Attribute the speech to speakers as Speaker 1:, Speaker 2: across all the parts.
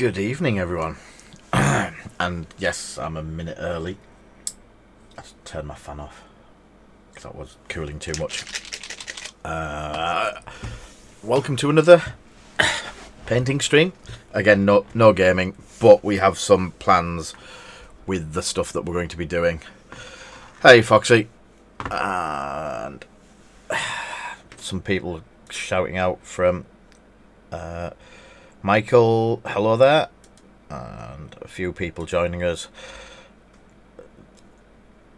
Speaker 1: Good evening, everyone. And yes, I'm a minute early. I just turned my fan off because that was cooling too much. Welcome to another painting stream. Again, no gaming, but we have some plans with the stuff that we're going to be doing. Hey, Foxy. And some people shouting out from Michael, hello there, and a few people joining us.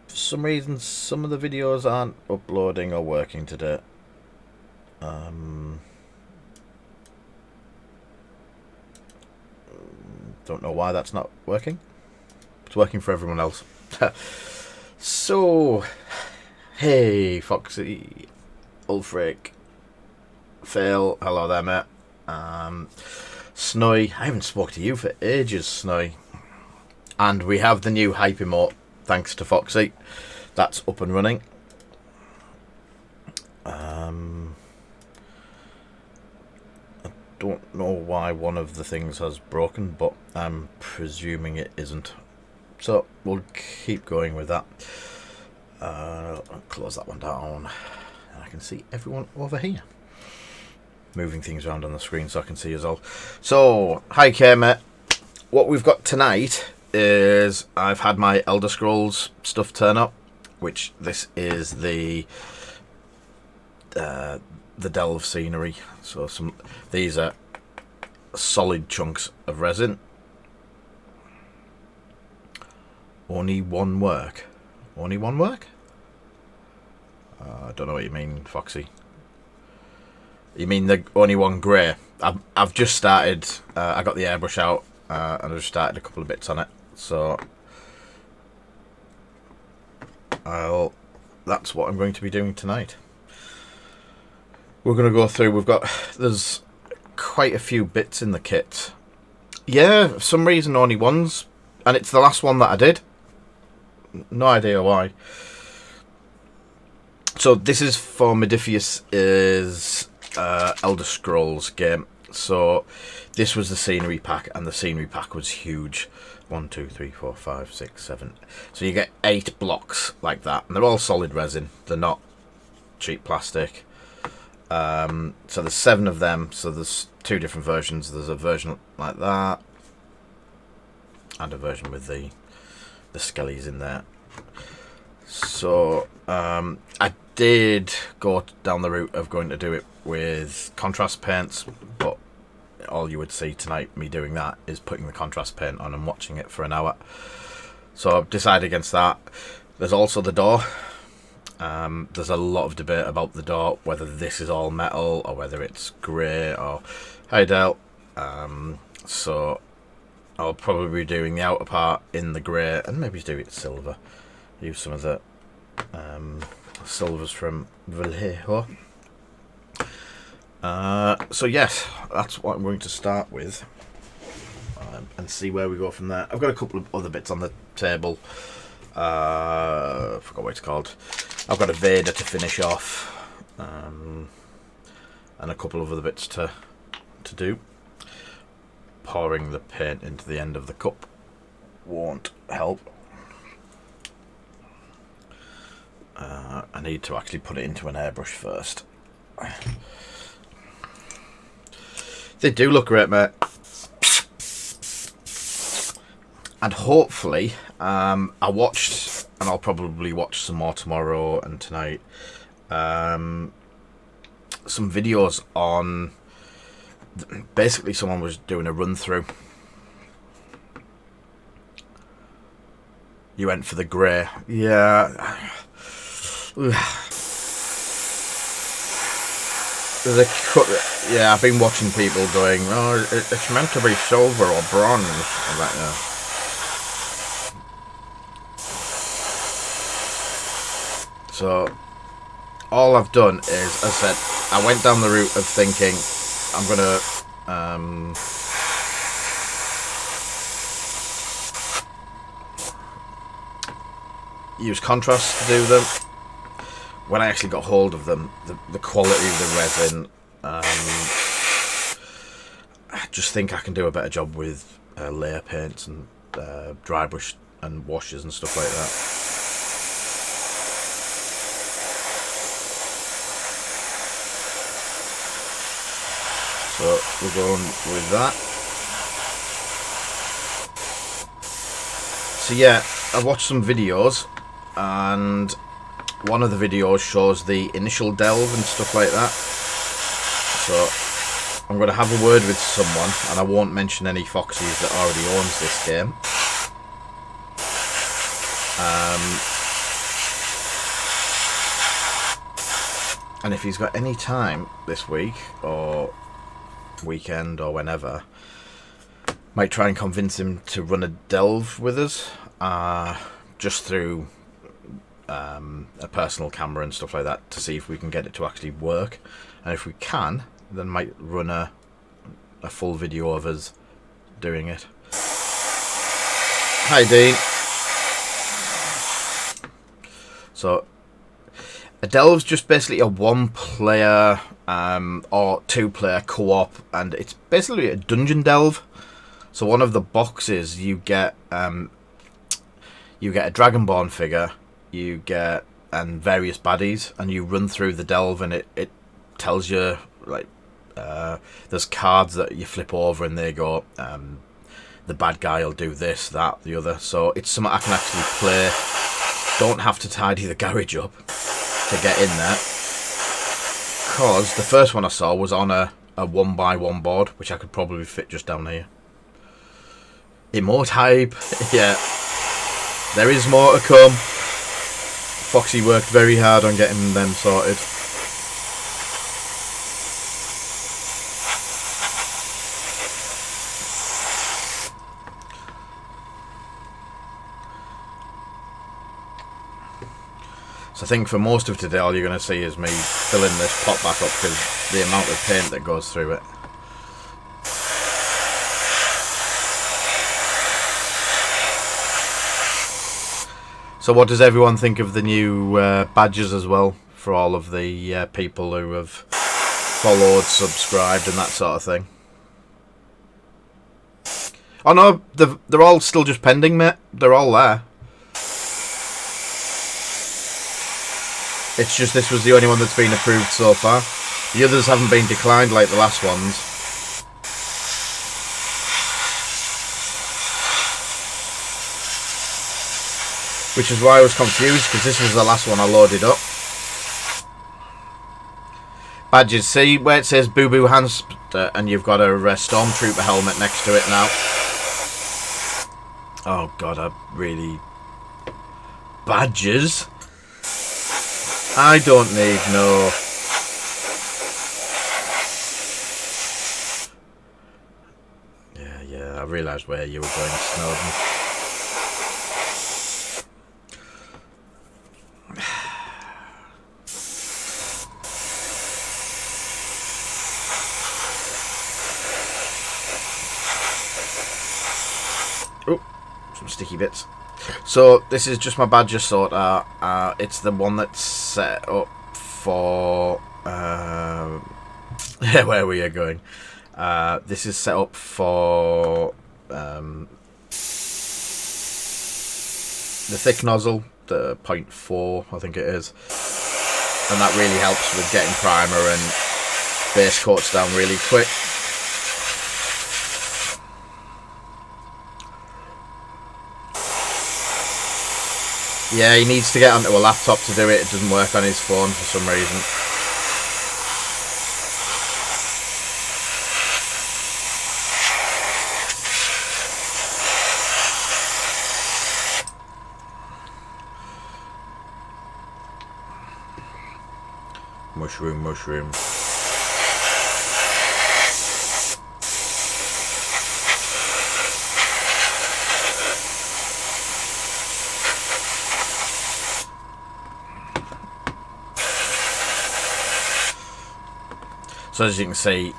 Speaker 1: For some reason, some of the videos aren't uploading or working today. Don't know why that's not working. It's working for everyone else. So, hey, Foxy, Ulfric, Phil, hello there, mate. Snowy, I haven't spoke to you for ages, Snowy. And we have the new hype emote, thanks to Foxy. That's up and running. I don't know why one of the things has broken, but I'm presuming it isn't. So we'll keep going with that. I'll close that one down. And I can see everyone over here. Moving things around on the screen so I can see us all. So, hi K, mate. What we've got tonight is I've had my Elder Scrolls stuff turn up, which this is the Delve scenery. So these are solid chunks of resin. Only one work. Only one work? I don't know what you mean, Foxy. You mean the only one grey? I've just started. I got the airbrush out and I've started a couple of bits on it. So that's what I'm going to be doing tonight. We're going to go through. There's quite a few bits in the kit. Yeah, for some reason only one's, and it's the last one that I did. No idea why. So this is for Modiphius' Elder Scrolls game. So this was the scenery pack, and the scenery pack was huge. 1, 2, 3, 4, 5, 6, 7. So you get 8 blocks like that, and they're all solid resin. They're not cheap plastic. So there's 7 of them. So there's 2 different versions. There's a version like that, and a version with the skellies in there. So I did go down the route of going to do it with contrast paints, but all you would see tonight me doing that is putting the contrast paint on and watching it for an hour. So I've decided against that. There's also the door. There's a lot of debate about the door, whether this is all metal or whether it's grey or hi Dale. So I'll probably be doing the outer part in the grey and maybe do it silver. Use some of the silvers from Vallejo. So yes, that's what I'm going to start with, and see where we go from there. I've got a couple of other bits on the table. I forgot what it's called. I've got a Vader to finish off, and a couple of other bits to do. Pouring the paint into the end of the cup won't help. I need to actually put it into an airbrush first. They do look great, mate. And hopefully, I watched, and I'll probably watch some more tomorrow and tonight, some videos on, basically someone was doing a run through. You went for the grey. Yeah. Yeah, I've been watching people going, oh, it's meant to be silver or bronze. I'm like, yeah. So, all I've done is, as I said, I went down the route of thinking, I'm going to use contrast to do them. When I actually got hold of them, the quality of the resin, I just think I can do a better job with layer paints and dry brush and washes and stuff like that. So we're going with that. So yeah, I watched some videos, and one of the videos shows the initial delve and stuff like that. So I'm going to have a word with someone, and I won't mention any Foxies that already owns this game. And if he's got any time this week or weekend or whenever, might try and convince him to run a delve with us, just through a personal camera and stuff like that, to see if we can get it to actually work. And if we can, then might run a full video of us doing it. Hi, Dean. So a delve's just basically a one-player or two-player co-op, and it's basically a dungeon delve. So one of the boxes you get a Dragonborn figure, you get various baddies, and you run through the delve, and it tells you, like, there's cards that you flip over and they go, the bad guy will do this, that, the other. So it's something I can actually play. Don't have to tidy the garage up to get in there, because the first one I saw was on a 1x1 board, which I could probably fit just down here. Emote hype. Yeah, there is more to come. Foxy worked very hard on getting them sorted. So I think for most of today, all you're going to see is me filling this pot back up, because the amount of paint that goes through it. So what does everyone think of the new badges as well, for all of the people who have followed, subscribed and that sort of thing? Oh no, they're all still just pending, mate. They're all there. It's just this was the only one that's been approved so far. The others haven't been declined like the last ones. Which is why I was confused, because this was the last one I loaded up. Badges. See where it says Boo Boo Hamster and you've got a Stormtrooper helmet next to it now. Oh god, I really... Badges? I don't need no... Yeah, I realised where you were going, Snowden. Oh, some sticky bits. So this is just my badger sorter. It's the one that's set up for where we are going. This is set up for the thick nozzle, the 0.4 I think it is, and that really helps with getting primer and base coats down really quick. Yeah, he needs to get onto a laptop to do it. It doesn't work on his phone for some reason. Mushroom. So as you can see,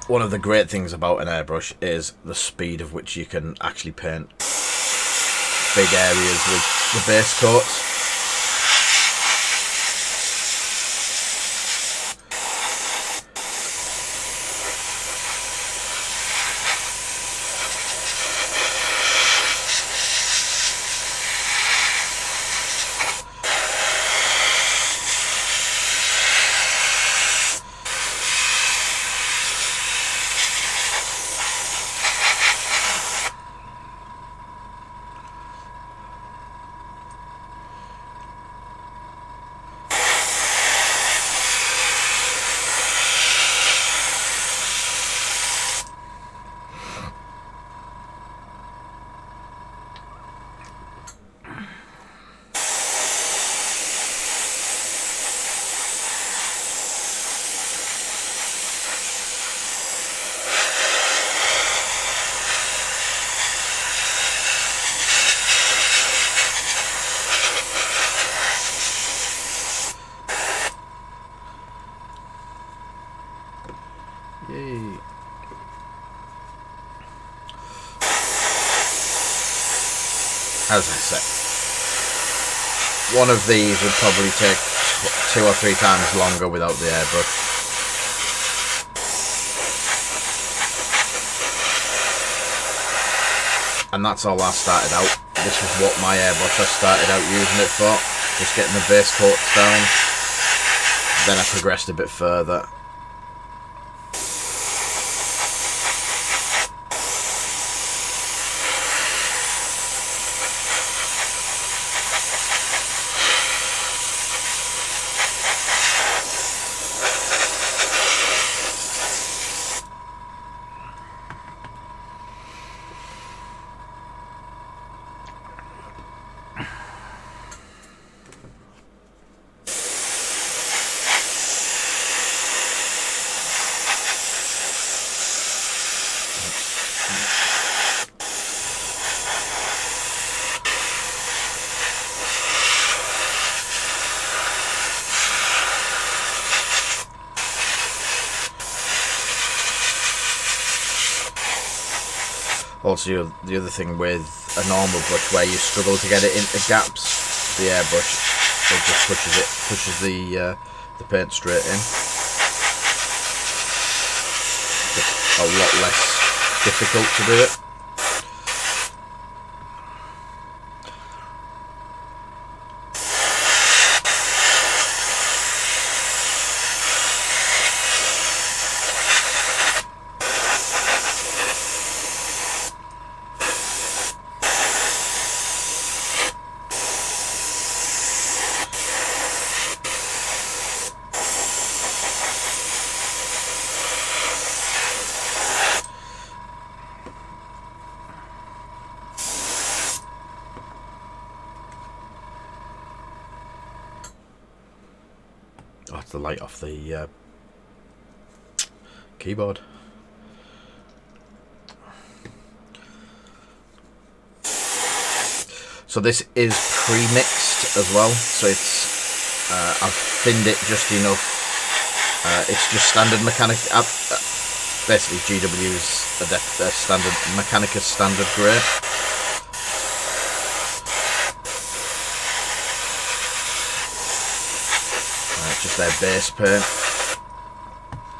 Speaker 1: one of the great things about an airbrush is the speed of which you can actually paint big areas with the base coats. Yay. As I said, one of these would probably take 2 or 3 times longer without the airbrush. And that's all I started out. This is what my airbrush I started out using it for. Just getting the base coats down. Then I progressed a bit further. Also, the other thing with a normal brush where you struggle to get it into gaps, the airbrush, it just pushes the paint straight in. Just a lot less difficult to do it. Oh, it's the light off the keyboard. So this is pre-mixed as well. So it's I've thinned it just enough. It's just standard Mechanicus. Basically, GW's a standard Mechanicus standard grey. Just their base paint,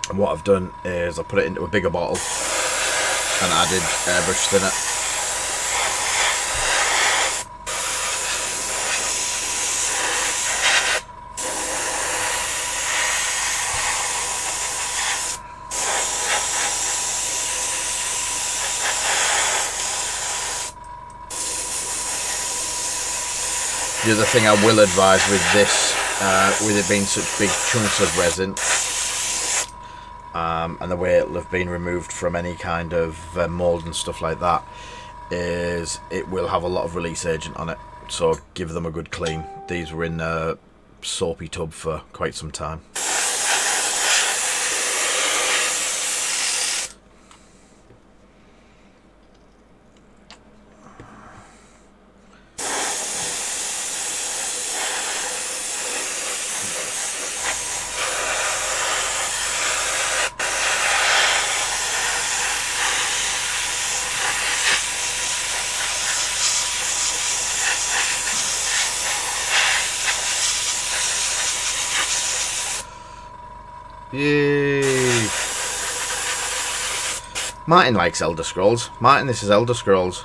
Speaker 1: and what I've done is I put it into a bigger bottle and added airbrush thinner. The other thing I will advise with this, with it being such big chunks of resin, and the way it'll have been removed from any kind of mould and stuff like that, is it will have a lot of release agent on it, so give them a good clean. These were in a soapy tub for quite some time. Yay! Martin likes Elder Scrolls. Martin, this is Elder Scrolls.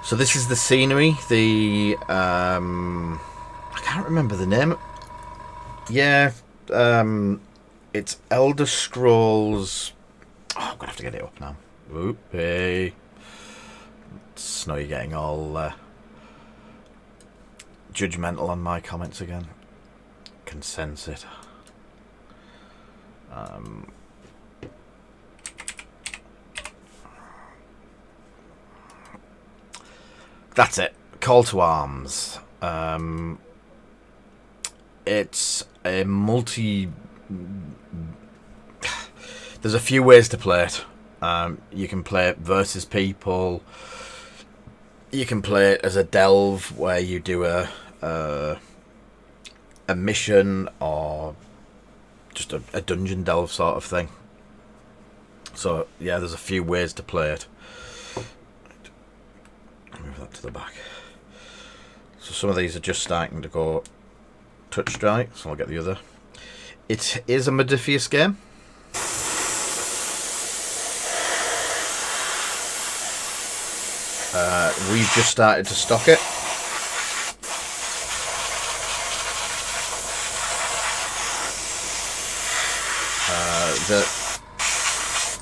Speaker 1: So this is the scenery. The I can't remember the name. Yeah. It's Elder Scrolls. Oh, I'm gonna have to get it up now. Oop, hey. Snow, you're getting all judgmental on my comments again. Can sense it. That's it. Call to Arms. It's a multi... there's a few ways to play it. You can play it versus people. You can play it as a delve where you do a mission or just a dungeon delve sort of thing. So yeah, there's a few ways to play it. Move that to the back. So some of these are just starting to go touch dry, so I'll get the other. It is a Modiphius game. We've just started to stock it.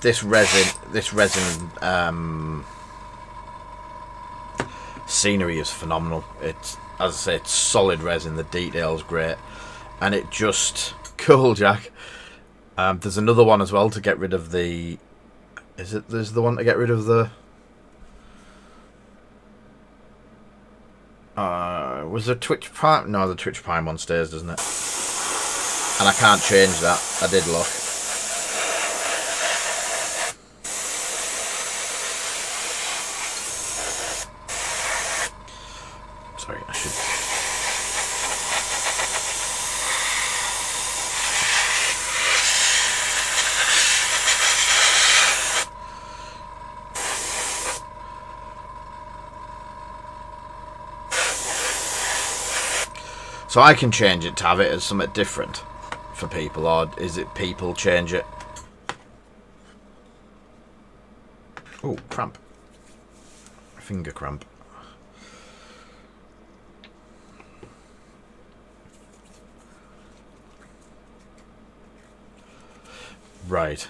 Speaker 1: This resin scenery is phenomenal. It's, as I say, it's solid resin. The detail's great, and it just cool, Jack. There's another one as well to get rid of the. There's the one to get rid of the. Was there Twitch Prime? No, the Twitch Prime one stays, doesn't it? And I can't change that. I did look. Sorry, I should. So I can change it to have it as something different for people, or is it people change it? Oh, cramp. Finger cramp. Right.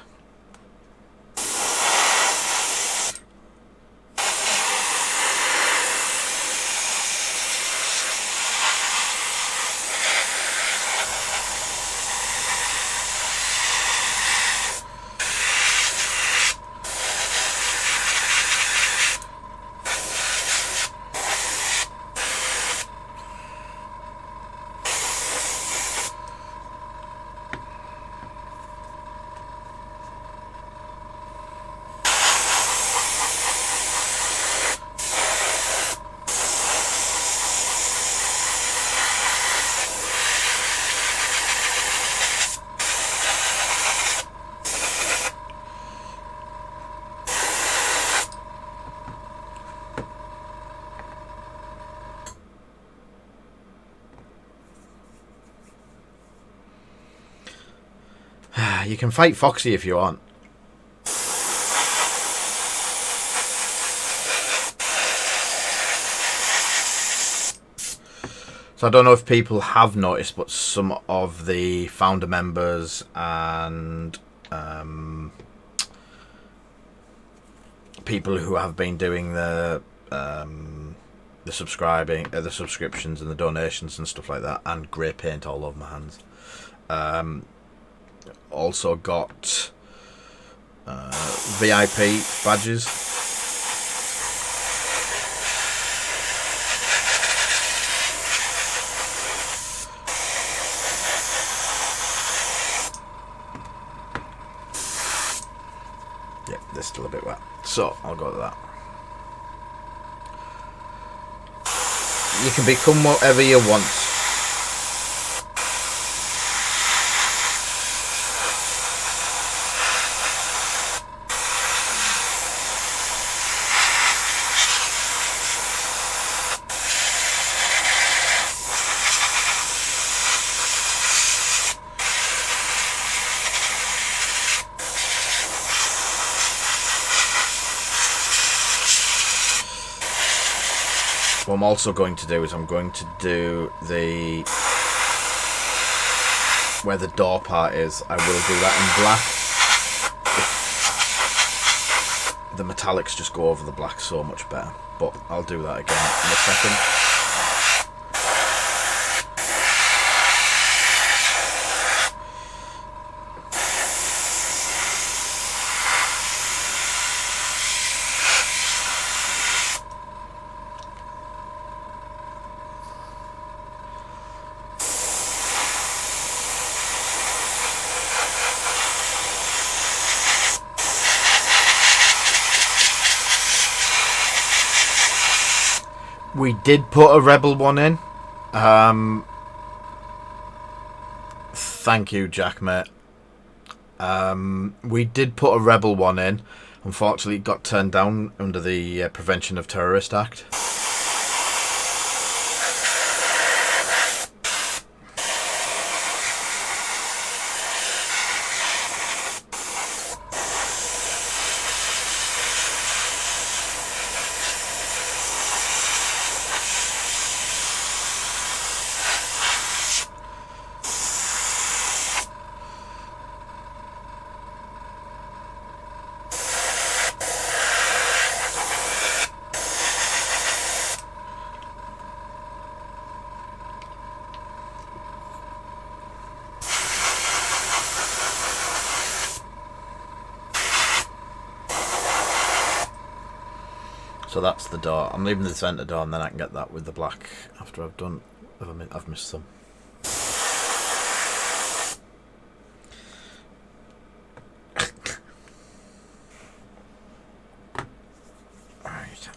Speaker 1: You can fight Foxy if you want. So I don't know if people have noticed, but some of the founder members and people who have been doing the subscribing, the subscriptions and the donations and stuff like that, and grey paint all over my hands. Also got VIP badges. Yeah, they're still a bit wet, so I'll go to that. You can become whatever you want. What I'm also going to do is I'm going to do the where the door part is. I will do that in black. The metallics just go over the black so much better, but I'll do that again in a second. We did put a Rebel one in. Thank you, Jack, mate. We did put a Rebel one in. Unfortunately, it got turned down under the Prevention of Terrorist Act. So that's the door. I'm leaving the centre door, and then I can get that with the black after I've done. I've missed some. Right.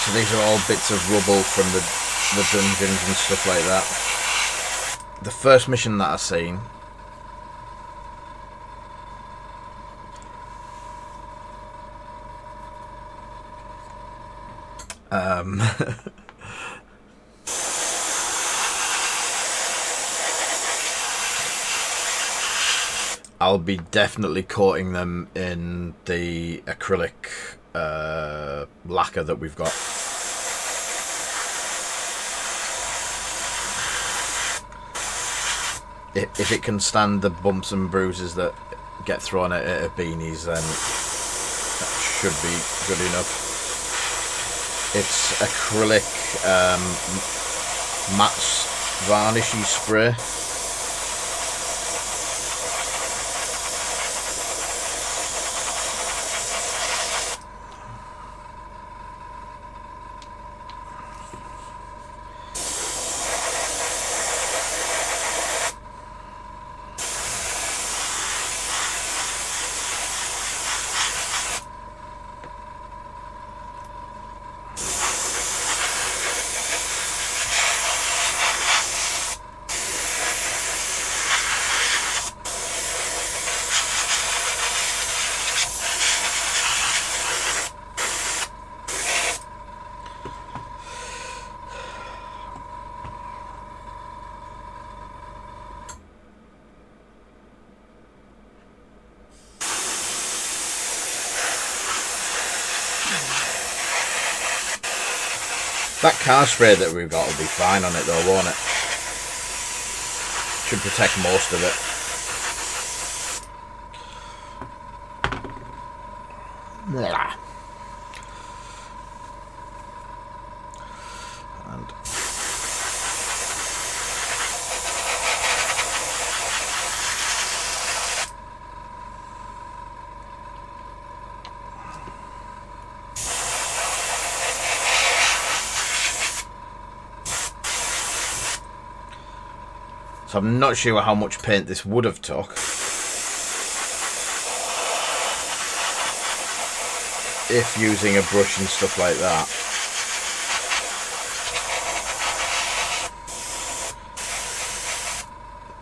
Speaker 1: So these are all bits of rubble from the dungeons and stuff like that. The first mission that I've seen. I'll be definitely coating them in the acrylic lacquer that we've got. If it can stand the bumps and bruises that get thrown at it at beanies, then that should be good enough. It's acrylic matte varnishy spray. That car spray that we've got will be fine on it though, won't it? Should protect most of it. Yeah. And so I'm not sure how much paint this would have took. If using a brush and stuff like that.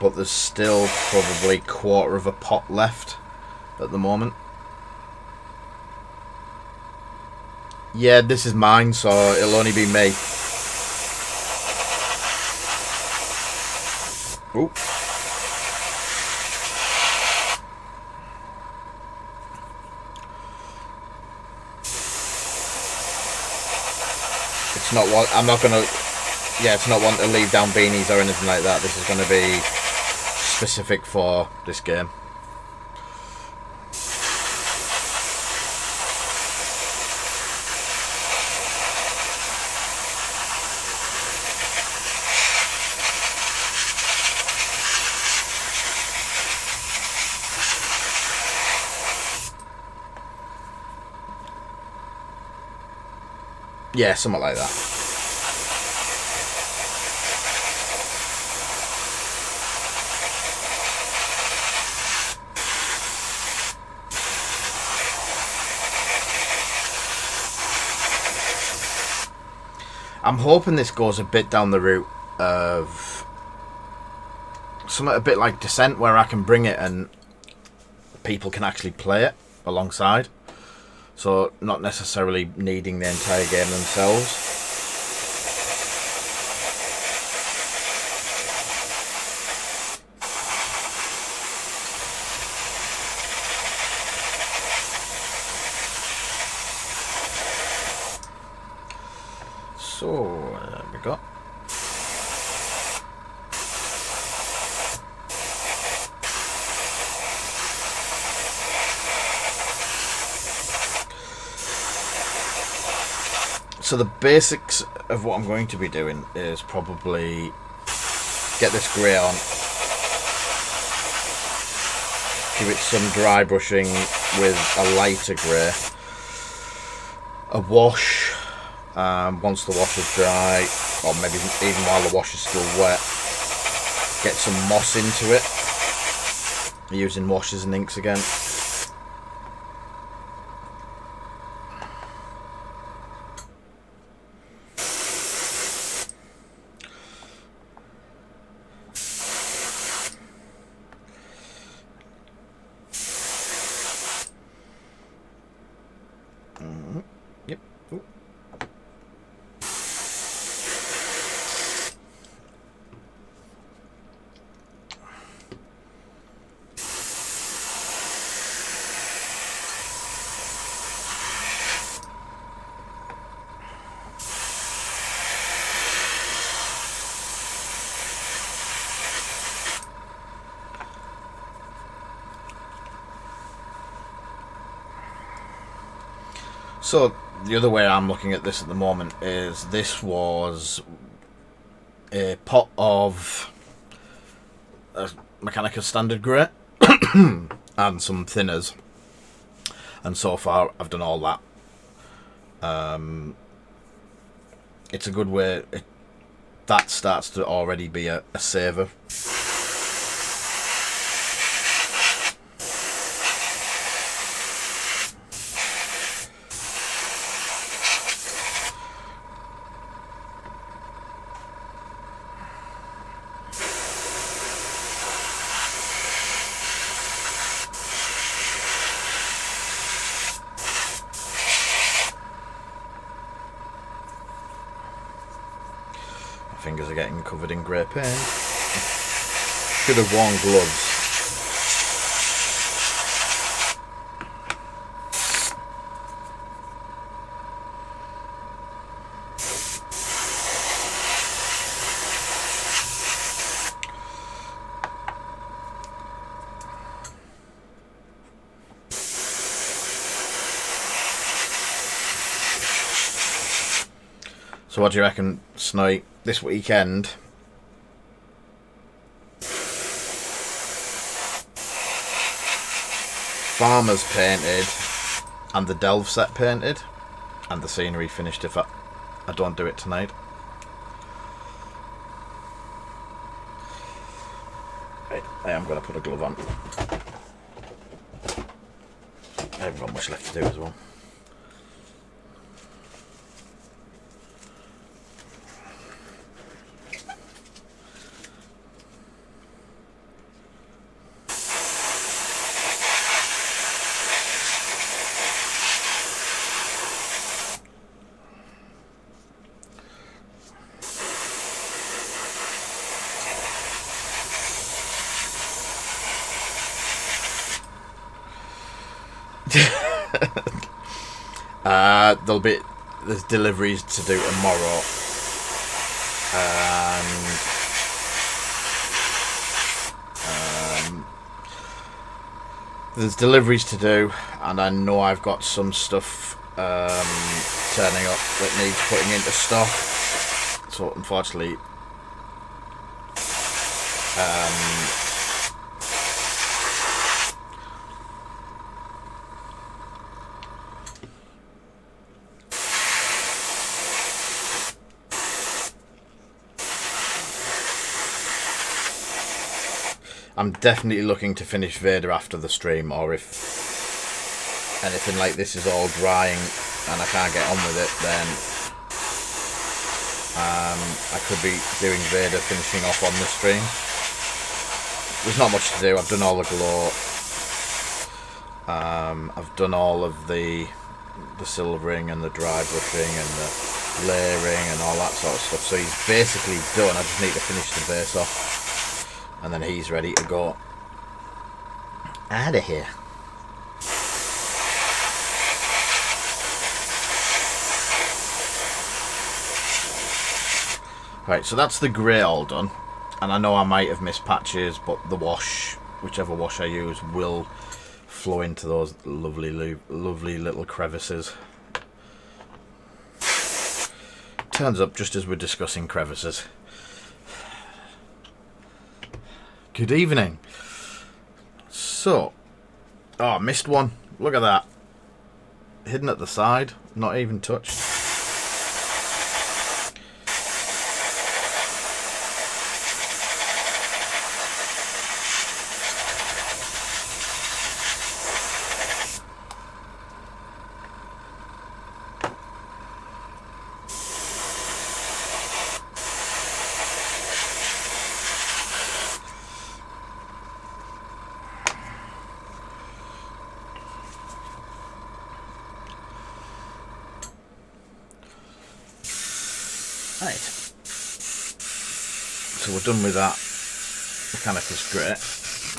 Speaker 1: But there's still probably a quarter of a pot left at the moment. Yeah, this is mine, so it'll only be me. Ooh. It's not one. I'm not gonna. Yeah, it's not one to leave down beanies or anything like that. This is gonna be specific for this game. Yeah, something like that. I'm hoping this goes a bit down the route of something a bit like Descent, where I can bring it and people can actually play it alongside. So not necessarily needing the entire game themselves. So, there we go. So the basics of what I'm going to be doing is probably get this grey on, give it some dry brushing with a lighter grey, a wash once the wash is dry, or maybe even while the wash is still wet, get some moss into it, using washes and inks again. Yep. Ooh. So the other way I'm looking at this at the moment is this was a pot of Mechanica Standard Grey and some thinners, and so far I've done all that. It's a good way. That starts to already be a saver. Fingers are getting covered in grey paint. Should have worn gloves. So what do you reckon, Snowy? This weekend, Farmers painted and the Delve set painted and the scenery finished if I don't do it tonight. Right, I am going to put a glove on. I haven't got much left to do as well. There's deliveries to do tomorrow, and there's deliveries to do, and I know I've got some stuff turning up that needs putting into stock. So unfortunately, I'm definitely looking to finish Vader after the stream, or if anything like this is all drying and I can't get on with it, then I could be doing Vader finishing off on this stream. There's not much to do. I've done all the glow. I've done all of the silvering and the dry brushing and the layering and all that sort of stuff. So he's basically done. I just need to finish the base off, and then he's ready to go out of here. Right, so that's the grey all done, and I know I might have missed patches, but the wash, whichever wash I use, will flow into those lovely little crevices. Turns up just as we're discussing crevices. Good evening. So, oh, I missed one. Look at that. Hidden at the side, not even touched. Right, so we're done with that Mechanicus grate.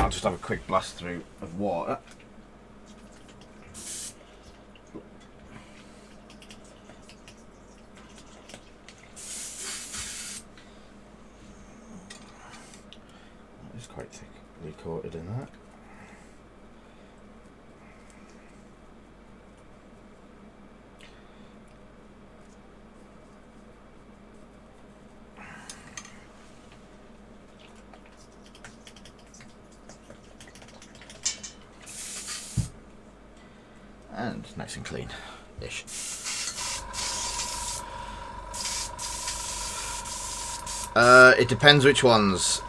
Speaker 1: I'll just have a quick blast through of water. It's quite thickly coated in that. And nice and clean-ish. It depends which ones.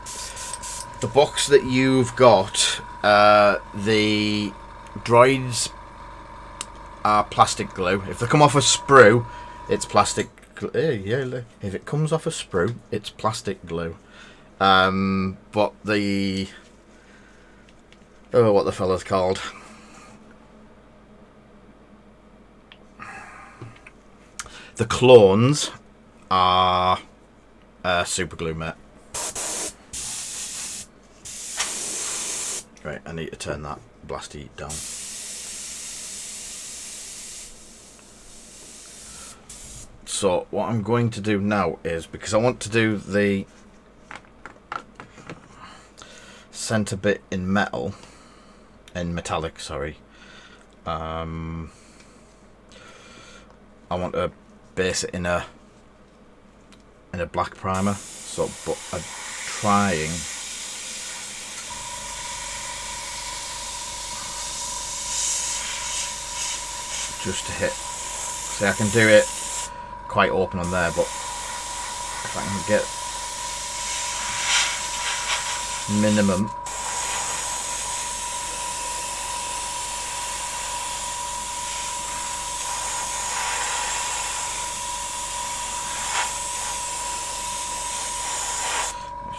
Speaker 1: The box that you've got, the droids are plastic glue. If they come off a sprue, it's plastic glue. If it comes off a sprue, it's plastic glue. But the... oh, what the fella's called? The clones are super glue, mate. Right, I need to turn that blasty down. So what I'm going to do now is, because I want to do the center bit in metallic, sorry. I want to base it in a black primer, so but I'm trying just to hit. See, I can do it quite open on there, but if I can get minimum.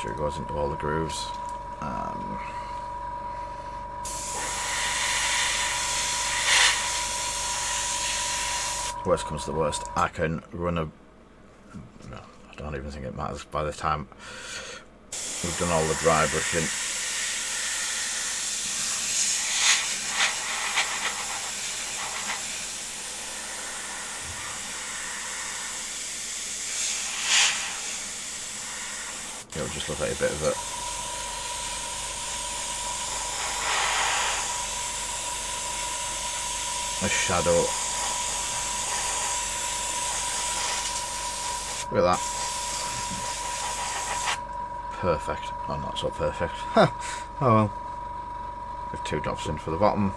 Speaker 1: Sure it goes into all the grooves. Worst comes to the worst, I can run a... no, I don't even think it matters by the time we've done all the dry brushing. It'll just look like a bit of a shadow. Look at that. Perfect. Oh, not so perfect. Oh well. With 2 drops in for the bottom.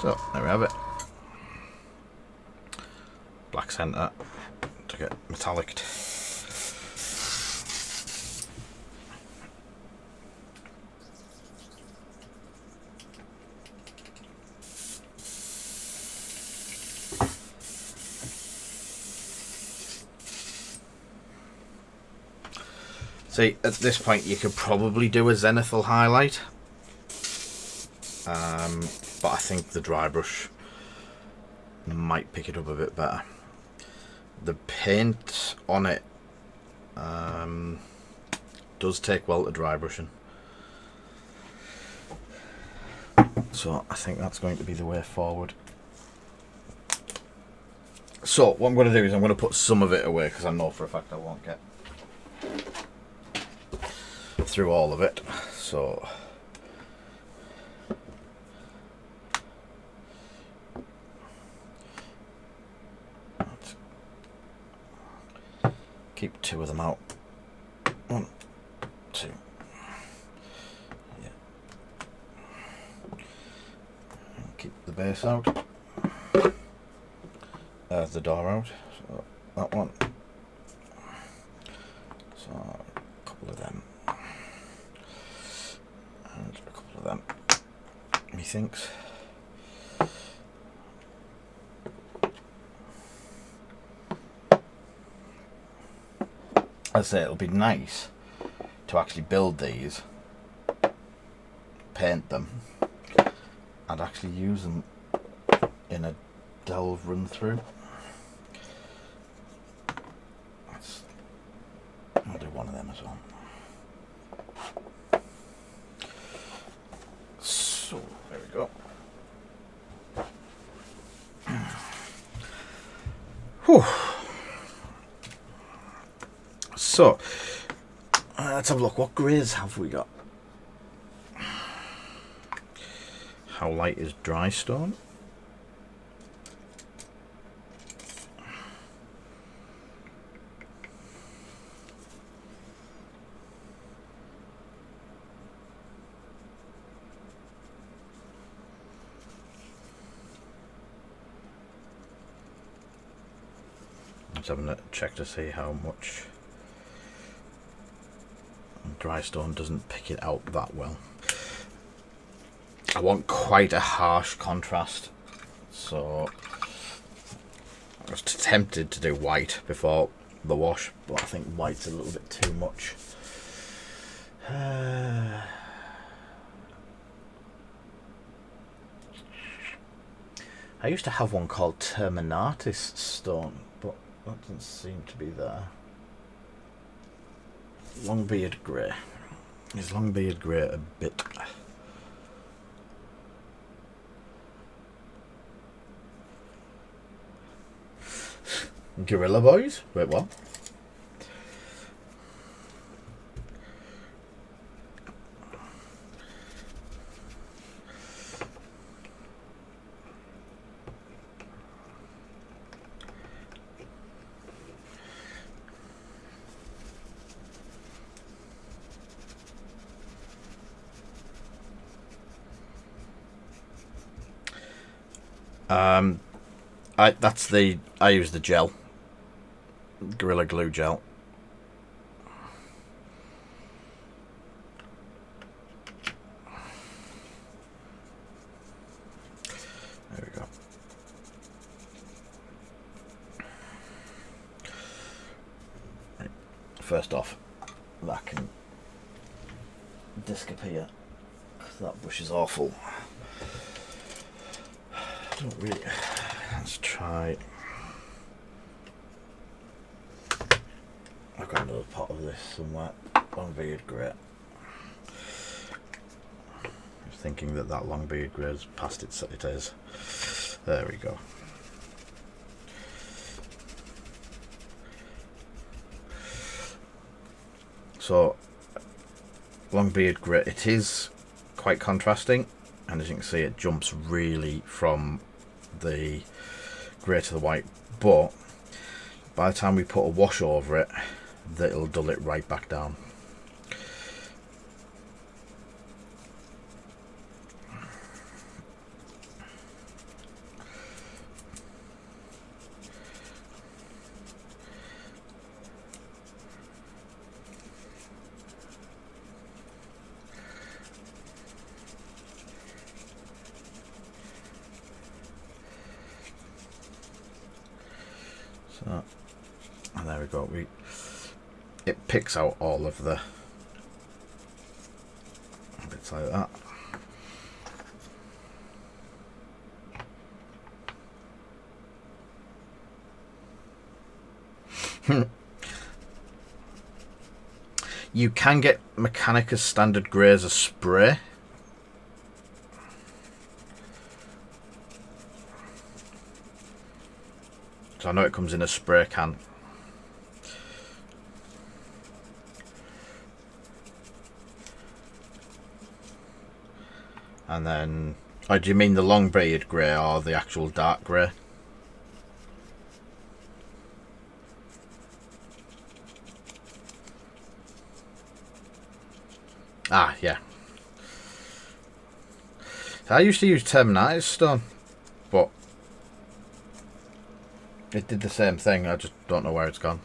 Speaker 1: So, there we have it. Black centre to get metallic. See, at this point you could probably do a zenithal highlight, but I think the dry brush might pick it up a bit better. The paint on it does take well to dry brushing, so I think that's going to be the way forward. So what I'm going to do is I'm going to put some of it away, because I know for a fact I won't get through all of it. So let's keep 2 of them out. 1, 2. Yeah. Keep the base out. The door out. So that one. So a couple of them. And a couple of them, methinks. I say it'll be nice to actually build these, paint them, and actually use them in a delve run through. I'll do one of them as well. So there we go. Whew. So let's have a look. What greys have we got? How light is dry stone? Just having a check to see how much. Dry stone doesn't pick it out that well. I want quite a harsh contrast, so I was tempted to do white before the wash, but I think white's a little bit too much. I used to have one called Terminatus stone, but that doesn't seem to be there. Longbeard grey. Is Longbeard grey a bit? Gorilla Boys? Wait, what? I use the gel, Gorilla Glue gel. There we go. Right. First off, that can disappear because that brush is awful. I don't really. Let's try. I've got another pot of this somewhere. Longbeard grey. I was thinking that Longbeard grey is past it is. There we go. So Longbeard grey, it is quite contrasting, and as you can see, it jumps really from the grey to the white, but by the time we put a wash over it, that'll dull it right back down. So, and there we go. it picks out all of the bits like that. You can get Mechanicus standard grey as a spray. So I know it comes in a spray can. And then, oh, do you mean the long braided grey or the actual dark grey? Ah, yeah. So I used to use Terminitis stone, but it did the same thing. I just don't know where it's gone.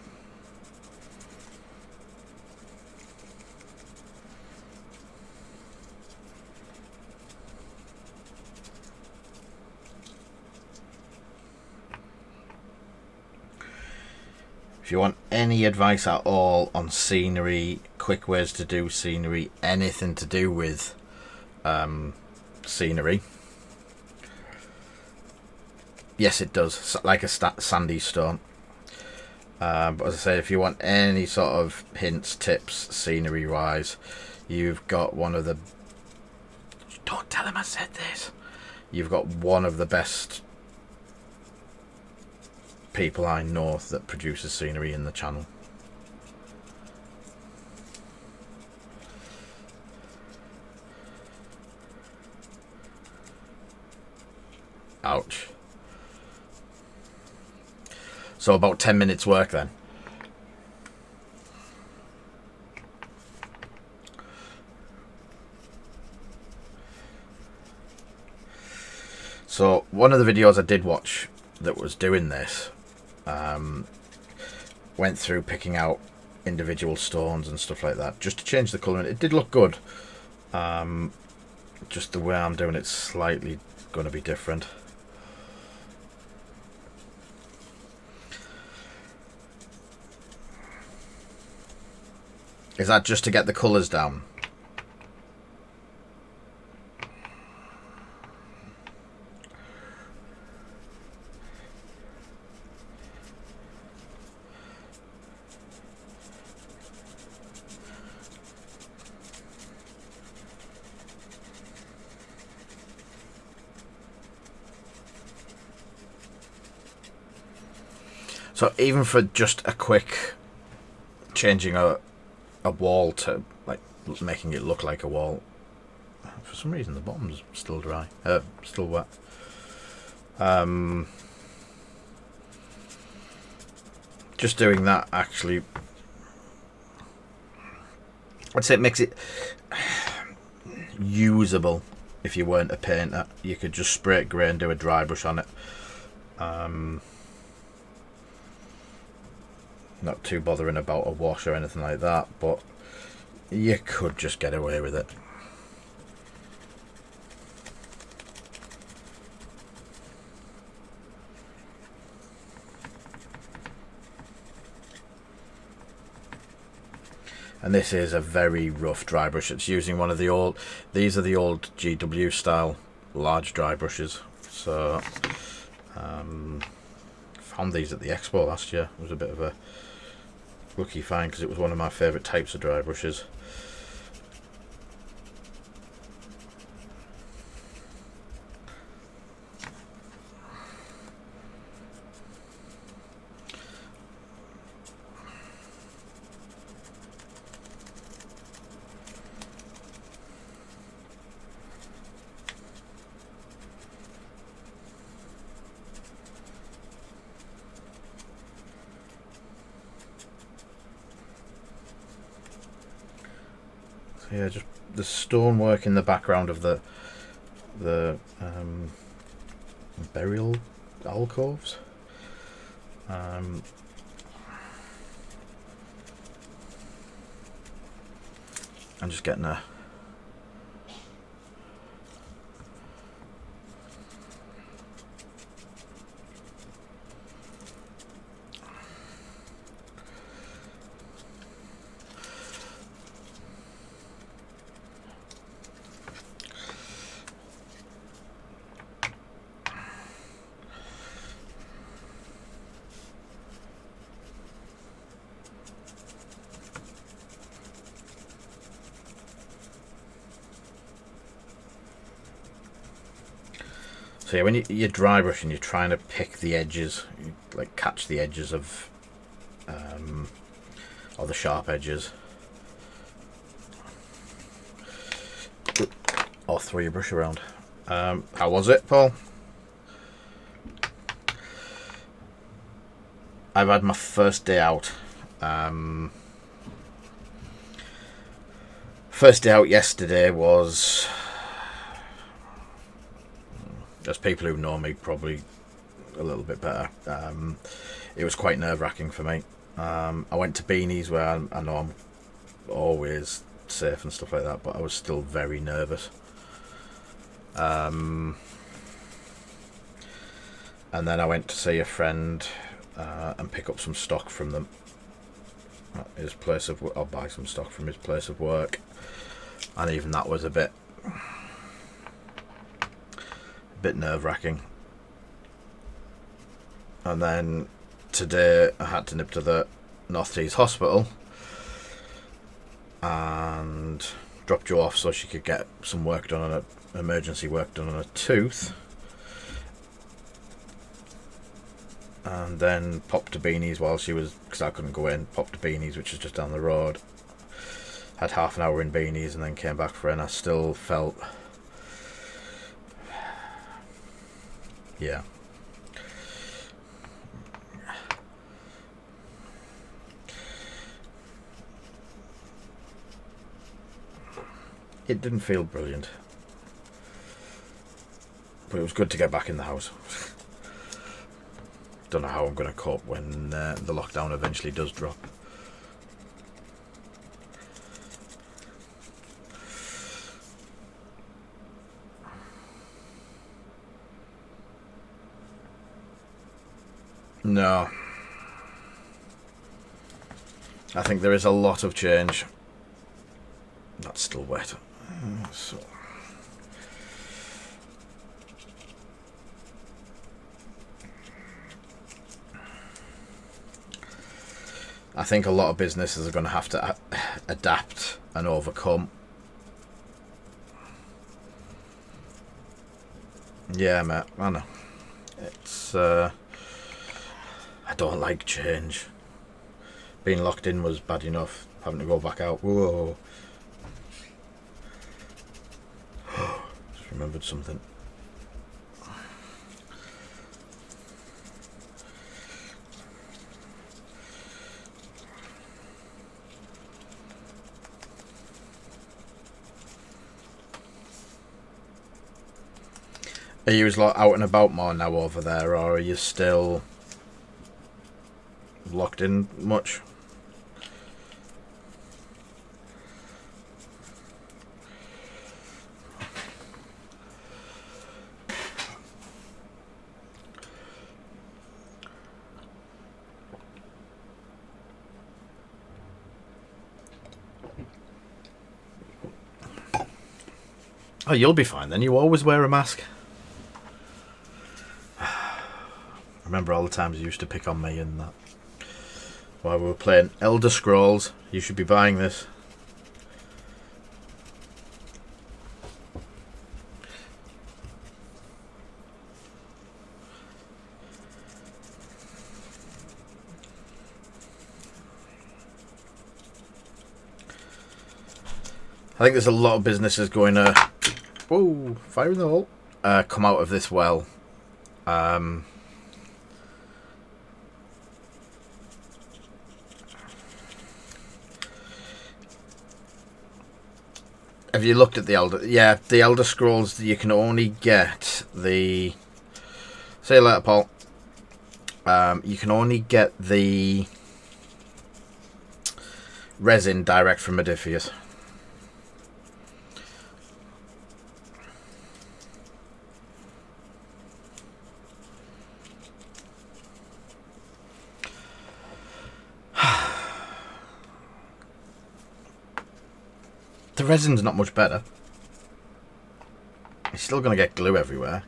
Speaker 1: If you want any advice at all on scenery, quick ways to do scenery, anything to do with scenery, yes, it does, like a sandy stone. But as I say, if you want any sort of hints, tips, scenery wise, you've got one of the... Don't tell him I said this. You've got one of the best people I know that produces scenery in the channel. Ouch. So about 10 minutes work then. So one of the videos I did watch that was doing this went through picking out individual stones and stuff like that just to change the colour, and it did look good. Just the way I'm doing it's slightly going to be different. Is that just to get the colours down? So even for just a quick changing a wall to like making it look like a wall, for some reason the bottom's still dry, still wet. Just doing that actually, I'd say it makes it usable. If you weren't a painter, you could just spray it grey and do a dry brush on it. Not too bothering about a wash or anything like that, but you could just get away with it. And this is a very rough dry brush. It's using one of the old, these are the old GW style large dry brushes. So found these at the expo last year. It was a bit of a lucky find because it was one of my favourite types of dry brushes. Yeah, just the stonework in the background of the burial alcoves. I'm just getting a So yeah, when you're dry brushing, you're trying to pick the edges, like catch the edges of, or the sharp edges, or throw your brush around. How was it, Paul? I've had my first day out. First day out yesterday was, as people who know me probably a little bit better, it was quite nerve-wracking for me. I went to Beanies, where I know I'm always safe and stuff like that, but I was still very nervous. And then I went to see a friend and pick up some stock from them at his place of work. I'll buy some stock from his place of work, and even that was a bit nerve-wracking. And then today I had to nip to the North Tees Hospital and drop Jo off so she could get some work done on emergency work done on a tooth, and then popped to Beanies while she was, because I couldn't go in, popped to Beanies, which is just down the road, had half an hour in Beanies, and then came back for it, and I still felt, yeah, it didn't feel brilliant, but it was good to get back in the house. Don't know how I'm going to cope when the lockdown eventually does drop. No. I think there is a lot of change. That's still wet. So. I think a lot of businesses are going to have to adapt and overcome. Yeah, mate, I know. It's, I don't like change. Being locked in was bad enough. Having to go back out. Whoa. Just remembered something. Are you like out and about more now over there, or are you still locked in much? Oh, you'll be fine then. You always wear a mask. Remember all the times you used to pick on me and that. While we were playing Elder Scrolls. You should be buying this. I think there's a lot of businesses going to... Whoa, fire in the hole. Come out of this well. Have you looked at the Elder... Yeah, the Elder Scrolls, you can only get the... See you later, Paul. You can only get the resin direct from Modiphius. The resin's not much better. You're still going to get glue everywhere.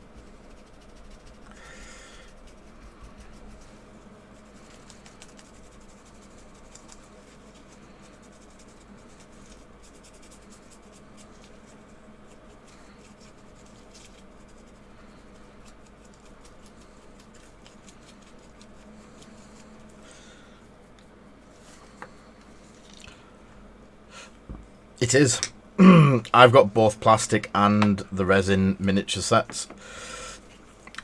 Speaker 1: It is. I've got both plastic and the resin miniature sets.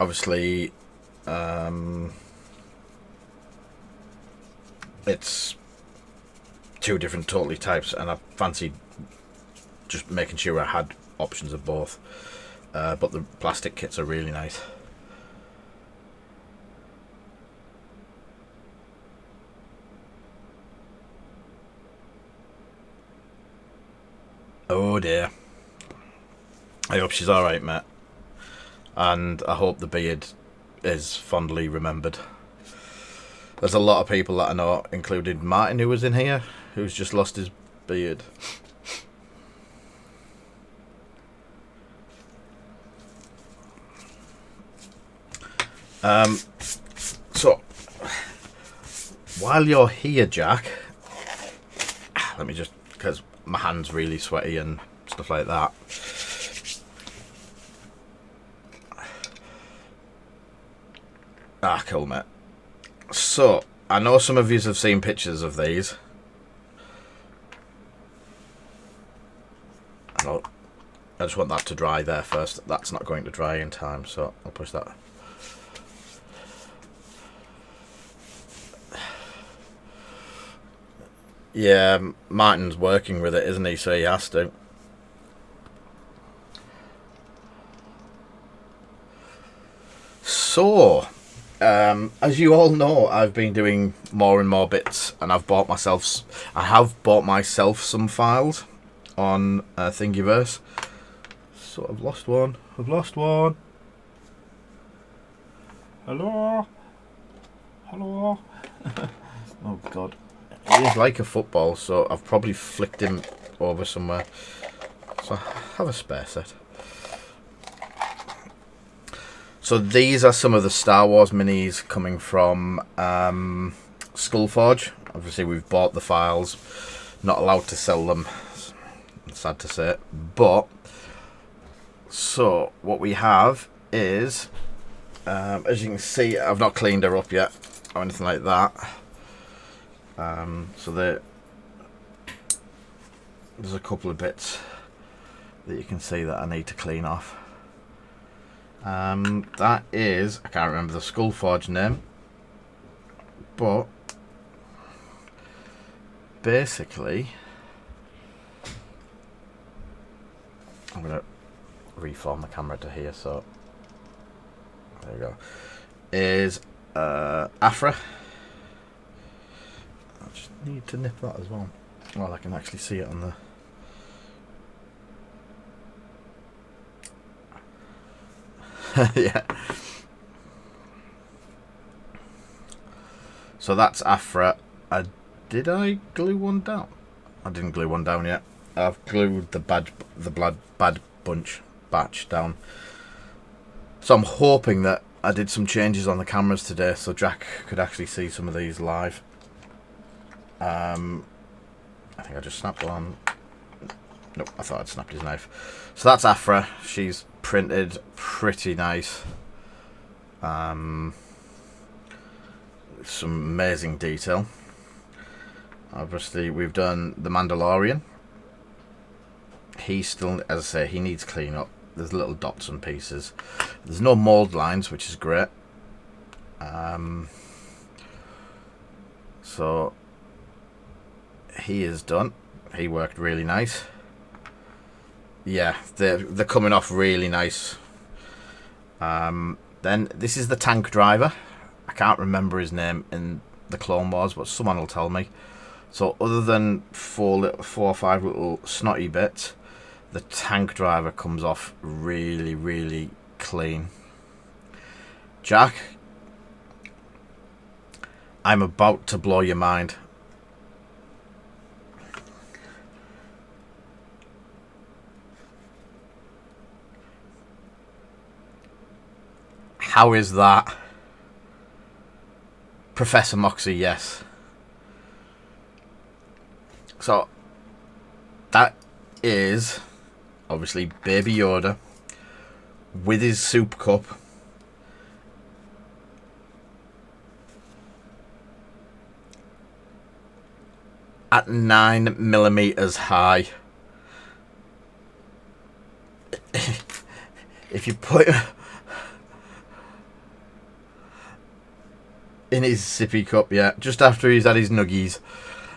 Speaker 1: Obviously, it's two different totally types, and I fancied just making sure I had options of both. But the plastic kits are really nice. Oh dear. I hope she's alright, mate. And I hope the beard is fondly remembered. There's a lot of people that I know, including Martin, who was in here, who's just lost his beard. So, while you're here, Jack, let me just, because my hand's really sweaty and stuff like that. Ah, cool, mate. So, I know some of you have seen pictures of these. I just want that to dry there first. That's not going to dry in time, so I'll push that. Yeah, Martin's working with it, isn't he? So he has to. So, as you all know, I've been doing more and more bits, and I have bought myself some files on Thingiverse. So I've lost one. Hello. Oh God. He is like a football, so I've probably flicked him over somewhere. So I have a spare set. So these are some of the Star Wars minis coming from Skullforge. Obviously we've bought the files. Not allowed to sell them. Sad to say. But, so what we have is, as you can see, I've not cleaned her up yet or anything like that. So there's a couple of bits that you can see that I need to clean off. That is, I can't remember the Skullforge name, but basically I'm going to reform the camera to here, so there you go, is Aphra. I just need to nip that as well. Well, I can actually see it on the yeah. So that's Aphra. Did I glue one down? I didn't glue one down yet. I've glued the Bad Batch down. So I'm hoping that I did some changes on the cameras today, so Jack could actually see some of these live. I think I just snapped one. Nope, I thought I'd snapped his knife. So that's Aphra. She's printed pretty nice. Some amazing detail. Obviously, we've done the Mandalorian. He still, as I say, he needs clean up. There's little dots and pieces. There's no mold lines, which is great. So he is done. He worked really nice. Yeah, they're coming off really nice. Then this is the tank driver. I can't remember his name in the Clone Wars, but someone will tell me. So other than four or five little snotty bits, the tank driver comes off really, really clean. Jack, I'm about to blow your mind. How is that? Professor Moxie, yes. So, that is obviously Baby Yoda with his soup cup. At 9mm high. if you put in his sippy cup, yeah, just after he's had his nuggies.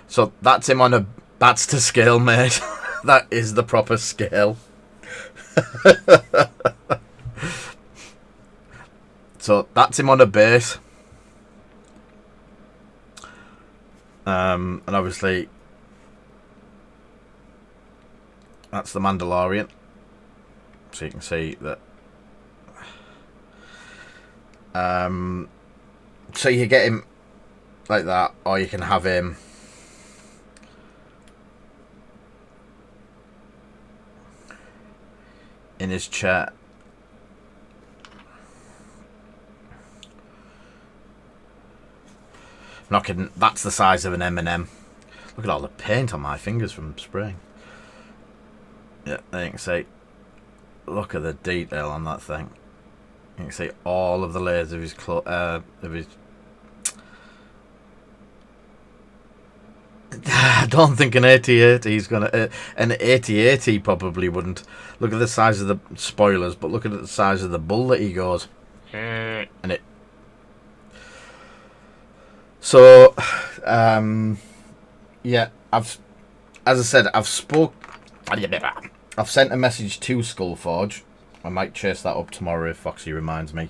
Speaker 1: So that's him on a, that's to scale, mate. That is the proper scale. So that's him on a base. And obviously that's the Mandalorian. So you can see that. So you get him like that, or you can have him in his chair. I'm not kidding. That's the size of an M&M. Look at all the paint on my fingers from spraying. Yeah, there you can see. Look at the detail on that thing. You can see all of the layers of his I don't think an 8080 is gonna. An 8080 probably wouldn't. Look at the size of the spoilers, but look at the size of the bull that he goes. And it. So, yeah, as I said, I've sent a message to Skullforge. I might chase that up tomorrow if Foxy reminds me,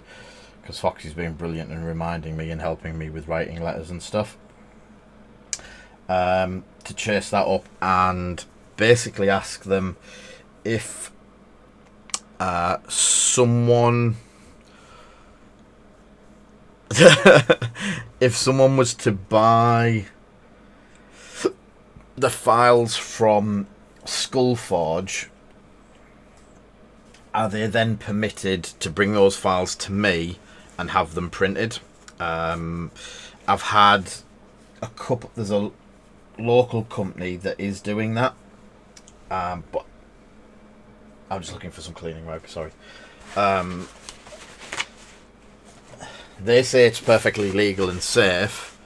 Speaker 1: because Foxy's been brilliant in reminding me and helping me with writing letters and stuff. To chase that up and basically ask them if someone if someone was to buy the files from Skullforge, are they then permitted to bring those files to me and have them printed? I've had a couple. There's a local company that is doing that, but I'm just looking for some cleaning work. Sorry. They say it's perfectly legal and safe.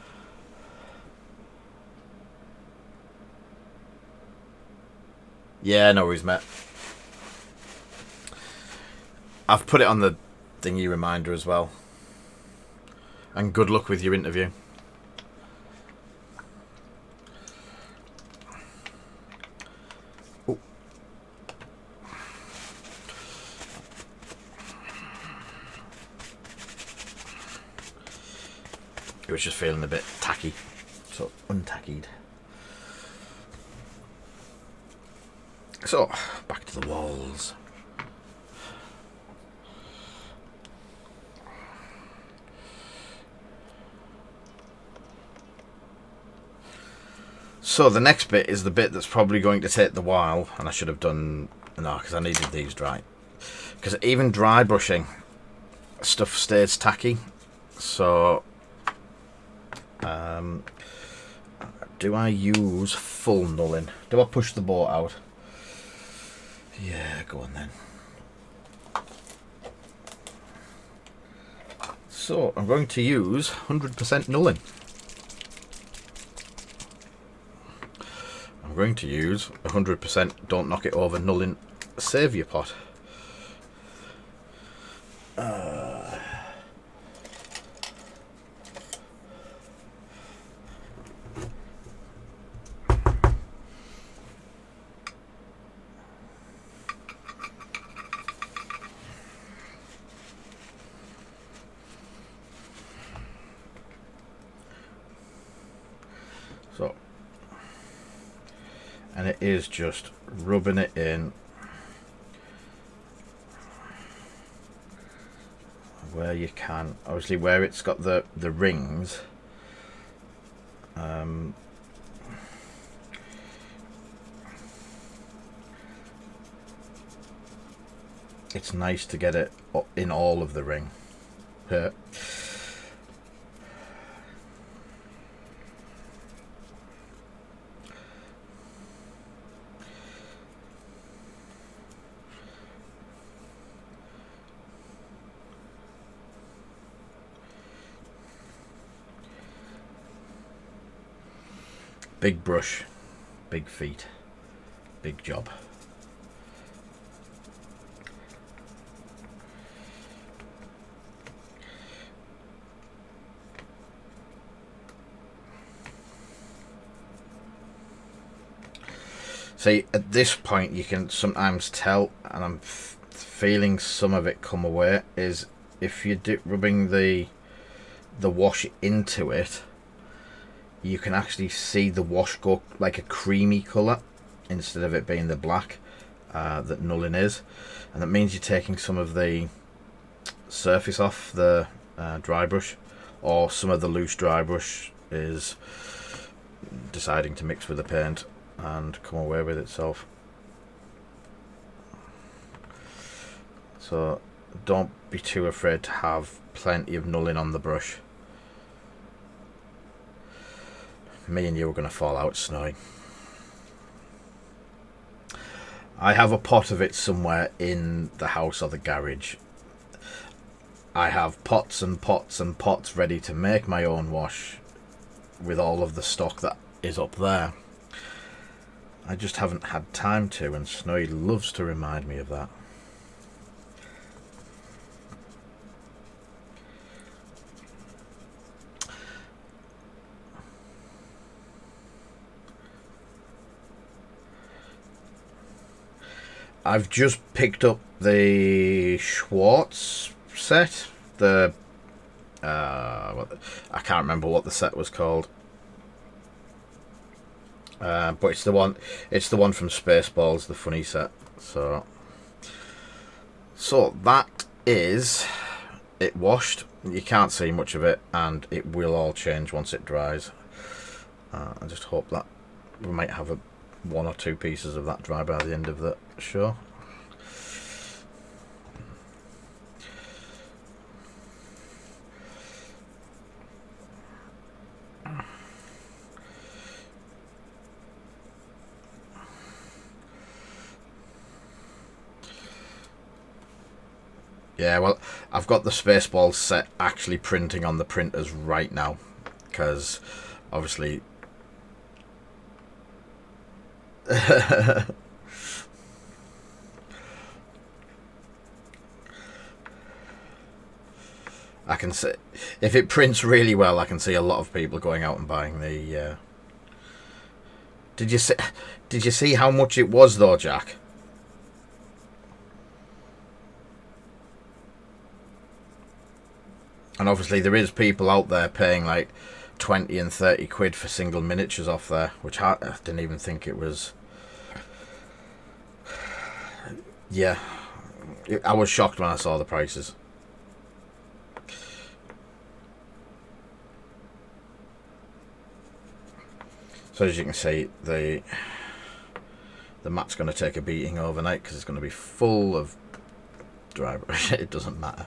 Speaker 1: Yeah, no worries, mate. I've put it on the thingy reminder as well. And good luck with your interview. Ooh. It was just feeling a bit tacky, so untacked. So, back to the walls. So the next bit is the bit that's probably going to take the while, and I should have done, no, because I needed these dry. Because even dry brushing, stuff stays tacky. So, do I use full nulling? Do I push the boat out? Yeah, go on then. So I'm going to use 100% nulling. I'm going to use 100% don't knock it over nulling saviour pot. So, and it is just rubbing it in where you can. Obviously, where it's got the rings. It's nice to get it in all of the ring. Big brush, big feet, big job. See, at this point you can sometimes tell, and I'm feeling some of it come away, is if you're rubbing the wash into it, you can actually see the wash go like a creamy colour instead of it being the black that Nuln is, and that means you're taking some of the surface off the dry brush, or some of the loose dry brush is deciding to mix with the paint and come away with itself. So don't be too afraid to have plenty of Nuln on the brush. Me and you are going to fall out snowing. I have a pot of it somewhere in the house or the garage. I have pots and pots and pots ready to make my own wash with all of the stock that is up there. I just haven't had time to, and Snowy loves to remind me of that. I've just picked up the Schwartz set. The I can't remember what the set was called, but it's the one. It's the one from Spaceballs, the funny set. So that is it washed. You can't see much of it, and it will all change once it dries. I just hope that we might have one or two pieces of that dry by the end of the show. Yeah, well, I've got the Spaceballs set actually printing on the printers right now, because obviously I can see, if it prints really well, I can see a lot of people going out and buying the Did you see how much it was though, Jack? And obviously there is people out there paying like 20 and 30 quid for single miniatures off there, which I didn't even think it was. Yeah, I was shocked when I saw the prices. So as you can see, the mat's going to take a beating overnight because it's going to be full of dry brush. It doesn't matter.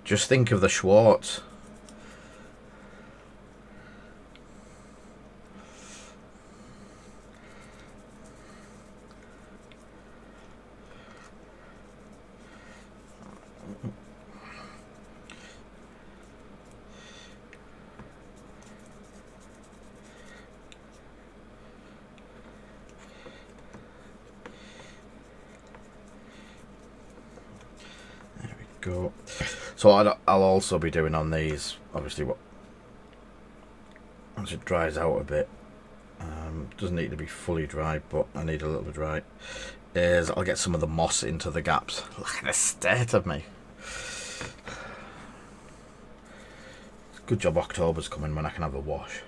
Speaker 1: Just think of the Schwartz. There we go. So I'll also be doing on these, obviously, once it dries out a bit, doesn't need to be fully dry, but I need a little bit dry, is I'll get some of the moss into the gaps. Look at the state of me. Good job October's coming when I can have a wash.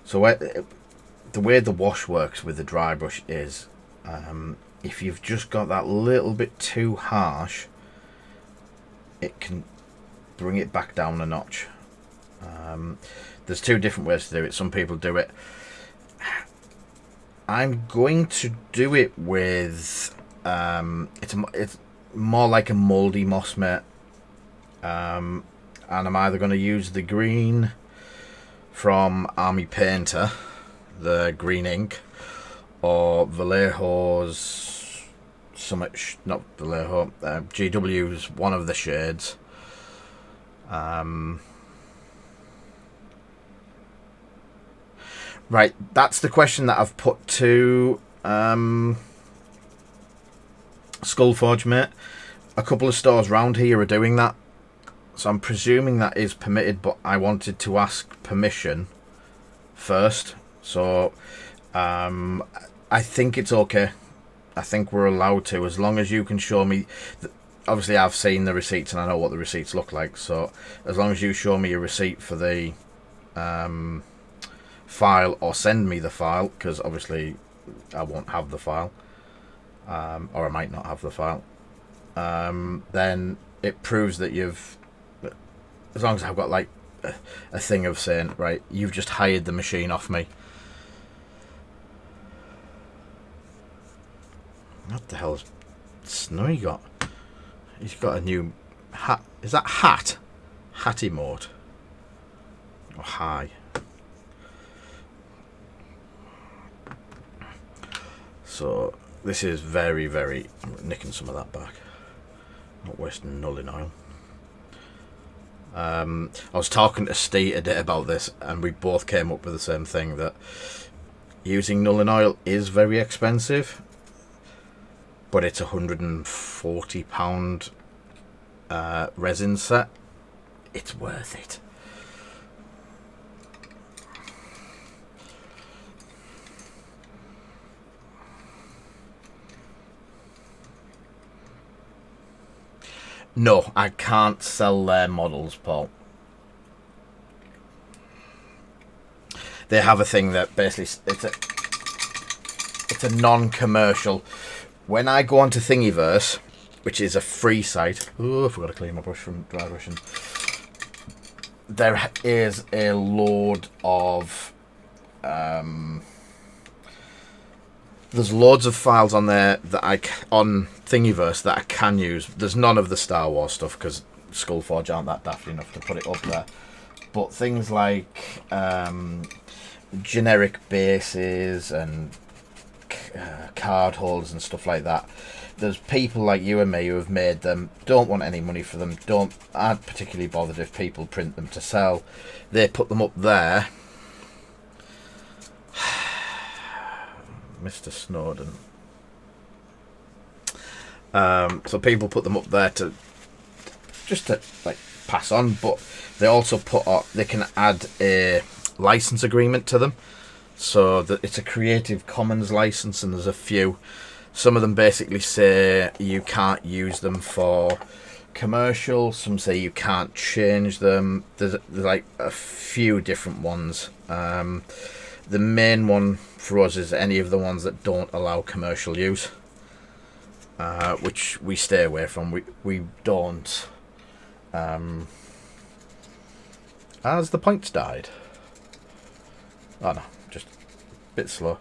Speaker 1: So the way the wash works with the dry brush is, if you've just got that little bit too harsh, it can bring it back down a notch. There's two different ways to do it. Some people do it. I'm going to do it with it's more like a mouldy moss, mate. And I'm either going to use the green from Army Painter, the green ink, or Vallejo's not Vallejo, GW's one of the shades. Right, that's the question that I've put to Skullforge, mate. A couple of stores round here are doing that, so I'm presuming that is permitted, but I wanted to ask permission first. So I think it's okay. I think we're allowed to, as long as you can show me. Obviously, I've seen the receipts and I know what the receipts look like. So as long as you show me a receipt for the file, or send me the file, because obviously I won't have the file, or I might not have the file, then it proves that you've, as long as I've got like a thing of saying, right, you've just hired the machine off me. What the hell's Snowy got? He's got a new hat. Is that hat? Hat emote. Or hi. So this is very, very... I'm nicking some of that back. Not wasting nulling oil. I was talking to Steve a bit about this, and we both came up with the same thing, that using nulling oil is very expensive, but it's £140 resin set. It's worth it. No, I can't sell their models, Paul. They have a thing that basically it's a non-commercial. When I go onto Thingiverse, which is a free site, oh, I forgot to clean my brush from dry brushing. There is a load of there's loads of files on there that on Thingiverse that I can use. There's none of the Star Wars stuff because Skullforge aren't that daft enough to put it up there. But things like generic bases and card holders and stuff like that. There's people like you and me who have made them, don't want any money for them, aren't particularly bothered if people print them to sell. They put them up there. Mr. Snowden. So people put them up there to like pass on, but they also they can add a license agreement to them, so that it's a Creative Commons license, and there's a few. Some of them basically say you can't use them for commercial. Some say you can't change them. There's like a few different ones. The main one for us is any of the ones that don't allow commercial use, which we stay away from. We don't. Has the points died? Oh no, just a bit slow.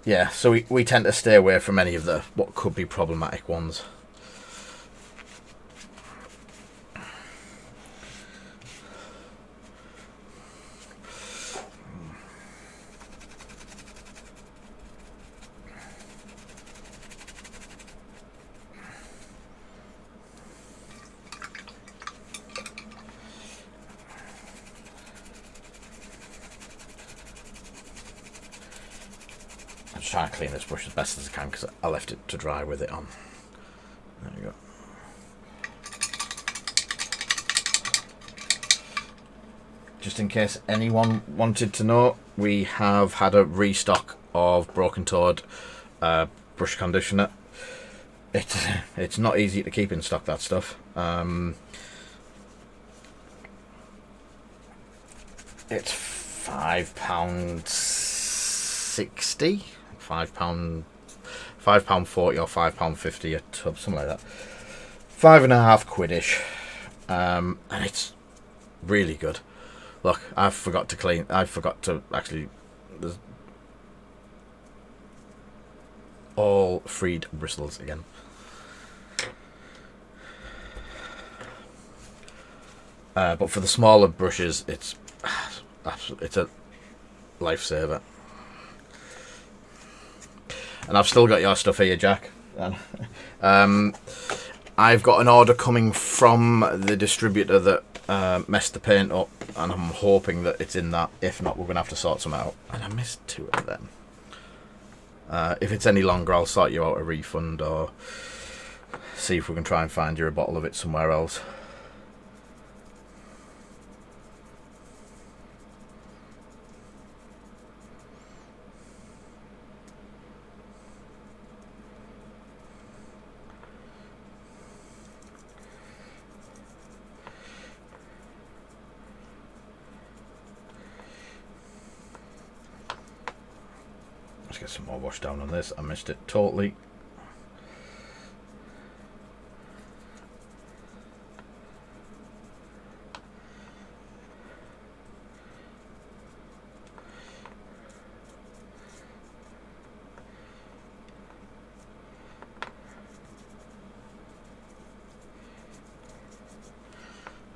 Speaker 1: Yeah, so we tend to stay away from any of the what could be problematic ones. Try and clean this brush as best as I can because I left it to dry with it on. There you go. Just in case anyone wanted to know, we have had a restock of Broken Toad brush conditioner. It's not easy to keep in stock, that stuff. It's £5.60. £5.40 or £5.50 a tub, something like that. £5.50 quidish, and it's really good. Look, I forgot to actually. There's all freed bristles again. But for the smaller brushes, it's a lifesaver. And I've still got your stuff here, Jack. I've got an order coming from the distributor that messed the paint up, and I'm hoping that it's in that. If not, we're going to have to sort some out. And I missed 2 of them. If it's any longer, I'll sort you out a refund or see if we can try and find you a bottle of it somewhere else. Let's get some more wash down on this. I missed it totally.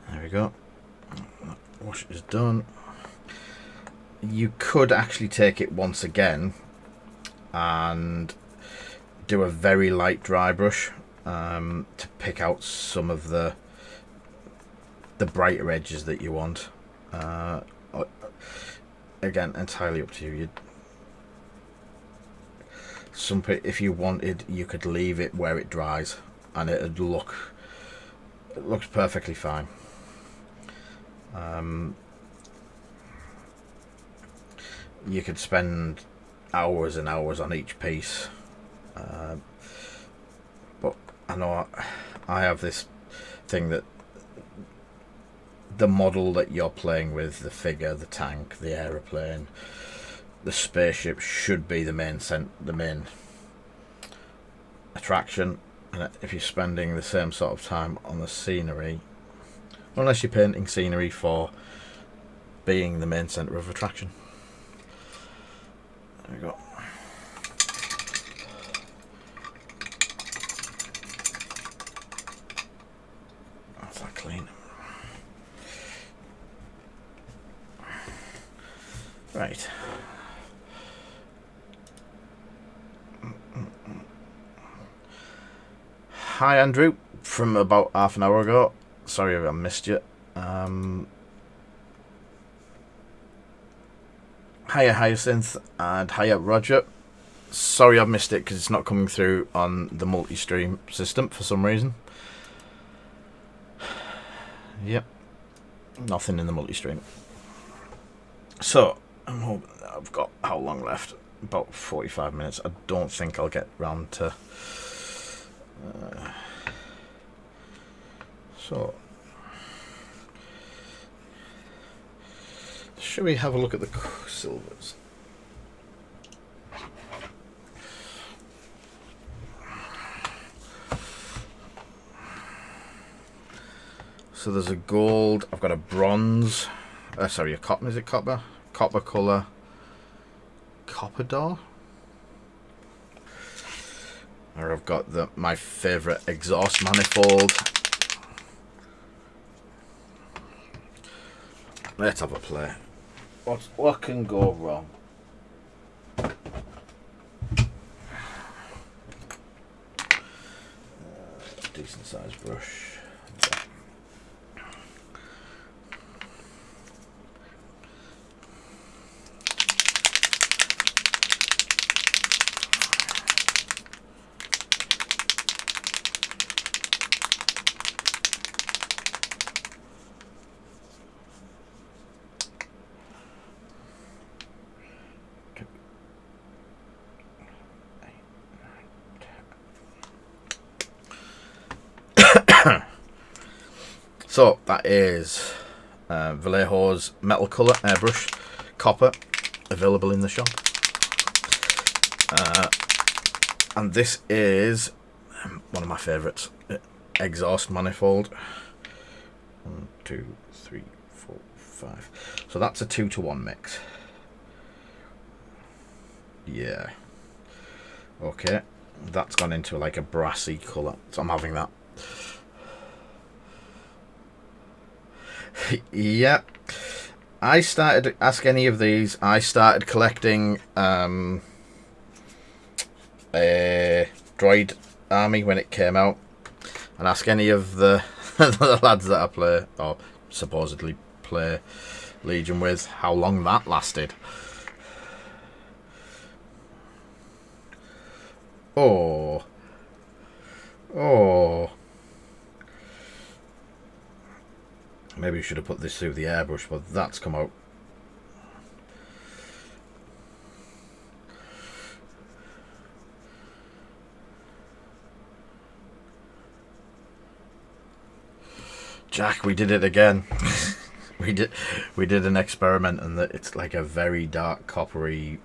Speaker 1: There we go. Wash is done. You could actually take it once again and do a very light dry brush to pick out some of the brighter edges that you want. Again, entirely up to you. If you wanted, you could leave it where it dries and it looks perfectly fine. You could spend hours and hours on each piece, but I know I have this thing that the model that you're playing with, the figure, the tank, the aeroplane, the spaceship, should be the main attraction. And if you're spending the same sort of time on the scenery, unless you're painting scenery for being the main centre of attraction. There we go. That's that clean. Right. Hi Andrew, from about half an hour ago. Sorry if I missed you. Hiya Hyacinth and hiya Roger. Sorry I've missed it because it's not coming through on the multi-stream system for some reason. Yep, nothing in the multi-stream. So I'm hoping I've got how long left? About 45 minutes. I don't think I'll get round to. So should we have a look at the silvers? So there's a gold, I've got a bronze, sorry, a copper, is it copper? Copper colour, copper door. Or I've got my favourite exhaust manifold. Let's have a play. What can go wrong? Decent sized brush. So that is Vallejo's metal colour airbrush copper, available in the shop. And this is one of my favourites, exhaust manifold. 1, 2, 3, 4, 5. So that's a 2-to-1 mix. Yeah. Okay. That's gone into like a brassy colour, so I'm having that. Yeah, I started, ask any of these, I started collecting a Droid Army when it came out, and ask any of the, the lads that I play, or supposedly play Legion with. How long that lasted. Oh. Maybe you should have put this through the airbrush, but that's come out. Jack, we did it again. we did an experiment, and it's like a very dark coppery.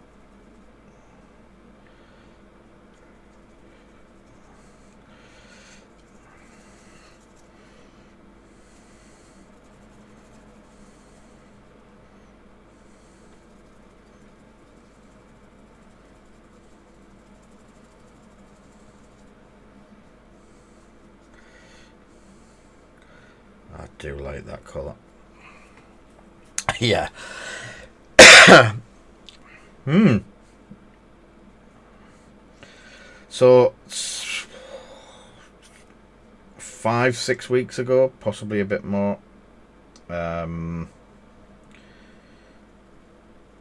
Speaker 1: I do like that colour. Yeah. So 5-6 weeks ago, possibly a bit more, I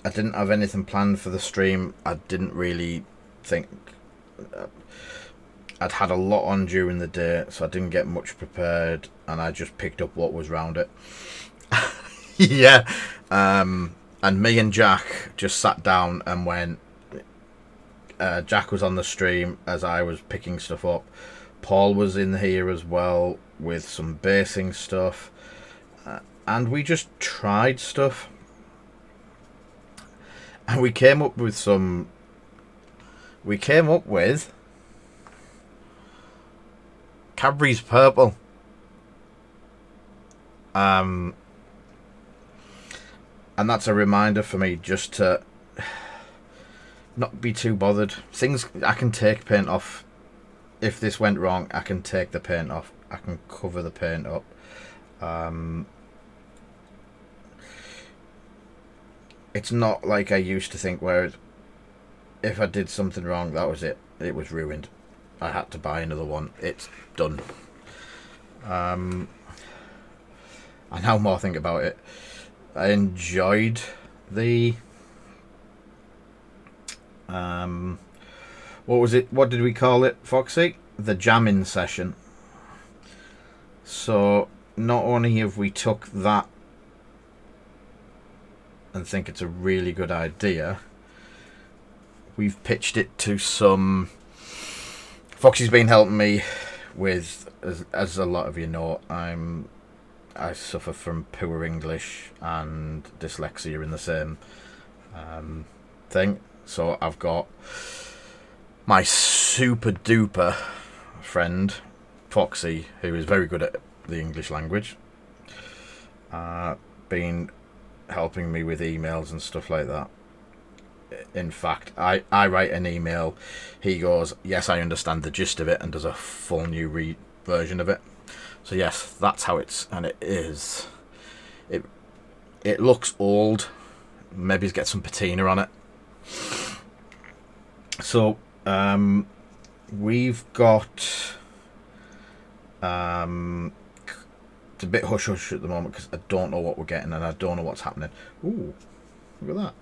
Speaker 1: didn't have anything planned for the stream. I didn't really think I'd had a lot on during the day, so I didn't get much prepared, and I just picked up what was round it. Yeah. And me and Jack just sat down and went. Jack was on the stream as I was picking stuff up. Paul was in here as well with some basing stuff, and we just tried stuff, and we came up with Cadbury's Purple. And that's a reminder for me just to not be too bothered. Things I can take paint off. If this went wrong, I can take the paint off. I can cover the paint up. It's not like I used to think where if I did something wrong, that was it. It was ruined. I had to buy another one. It's done. And now more I think about it, I enjoyed the what was it? What did we call it, Foxy? The jamming session. So not only have we took that and think it's a really good idea, we've pitched it to some. Foxy's been helping me with, as a lot of you know, I suffer from poor English and dyslexia in the same thing. So I've got my super duper friend Foxy, who is very good at the English language, been helping me with emails and stuff like that. In fact, I write an email, he goes, yes, I understand the gist of it, and does a full new version of it. So yes, that's how it's, and it is. It looks old. Maybe get some patina on it. So we've got it's a bit hush hush at the moment because I don't know what we're getting and I don't know what's happening. Ooh, look at that.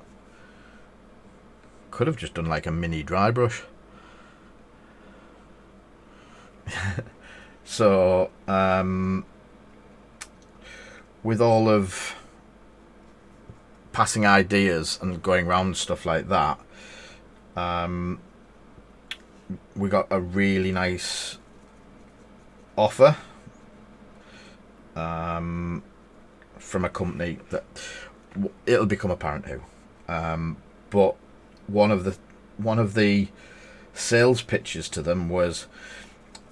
Speaker 1: Could have just done like a mini dry brush. So with all of passing ideas and going around stuff like that, we got a really nice offer from a company that it'll become apparent who, but one of the sales pitches to them was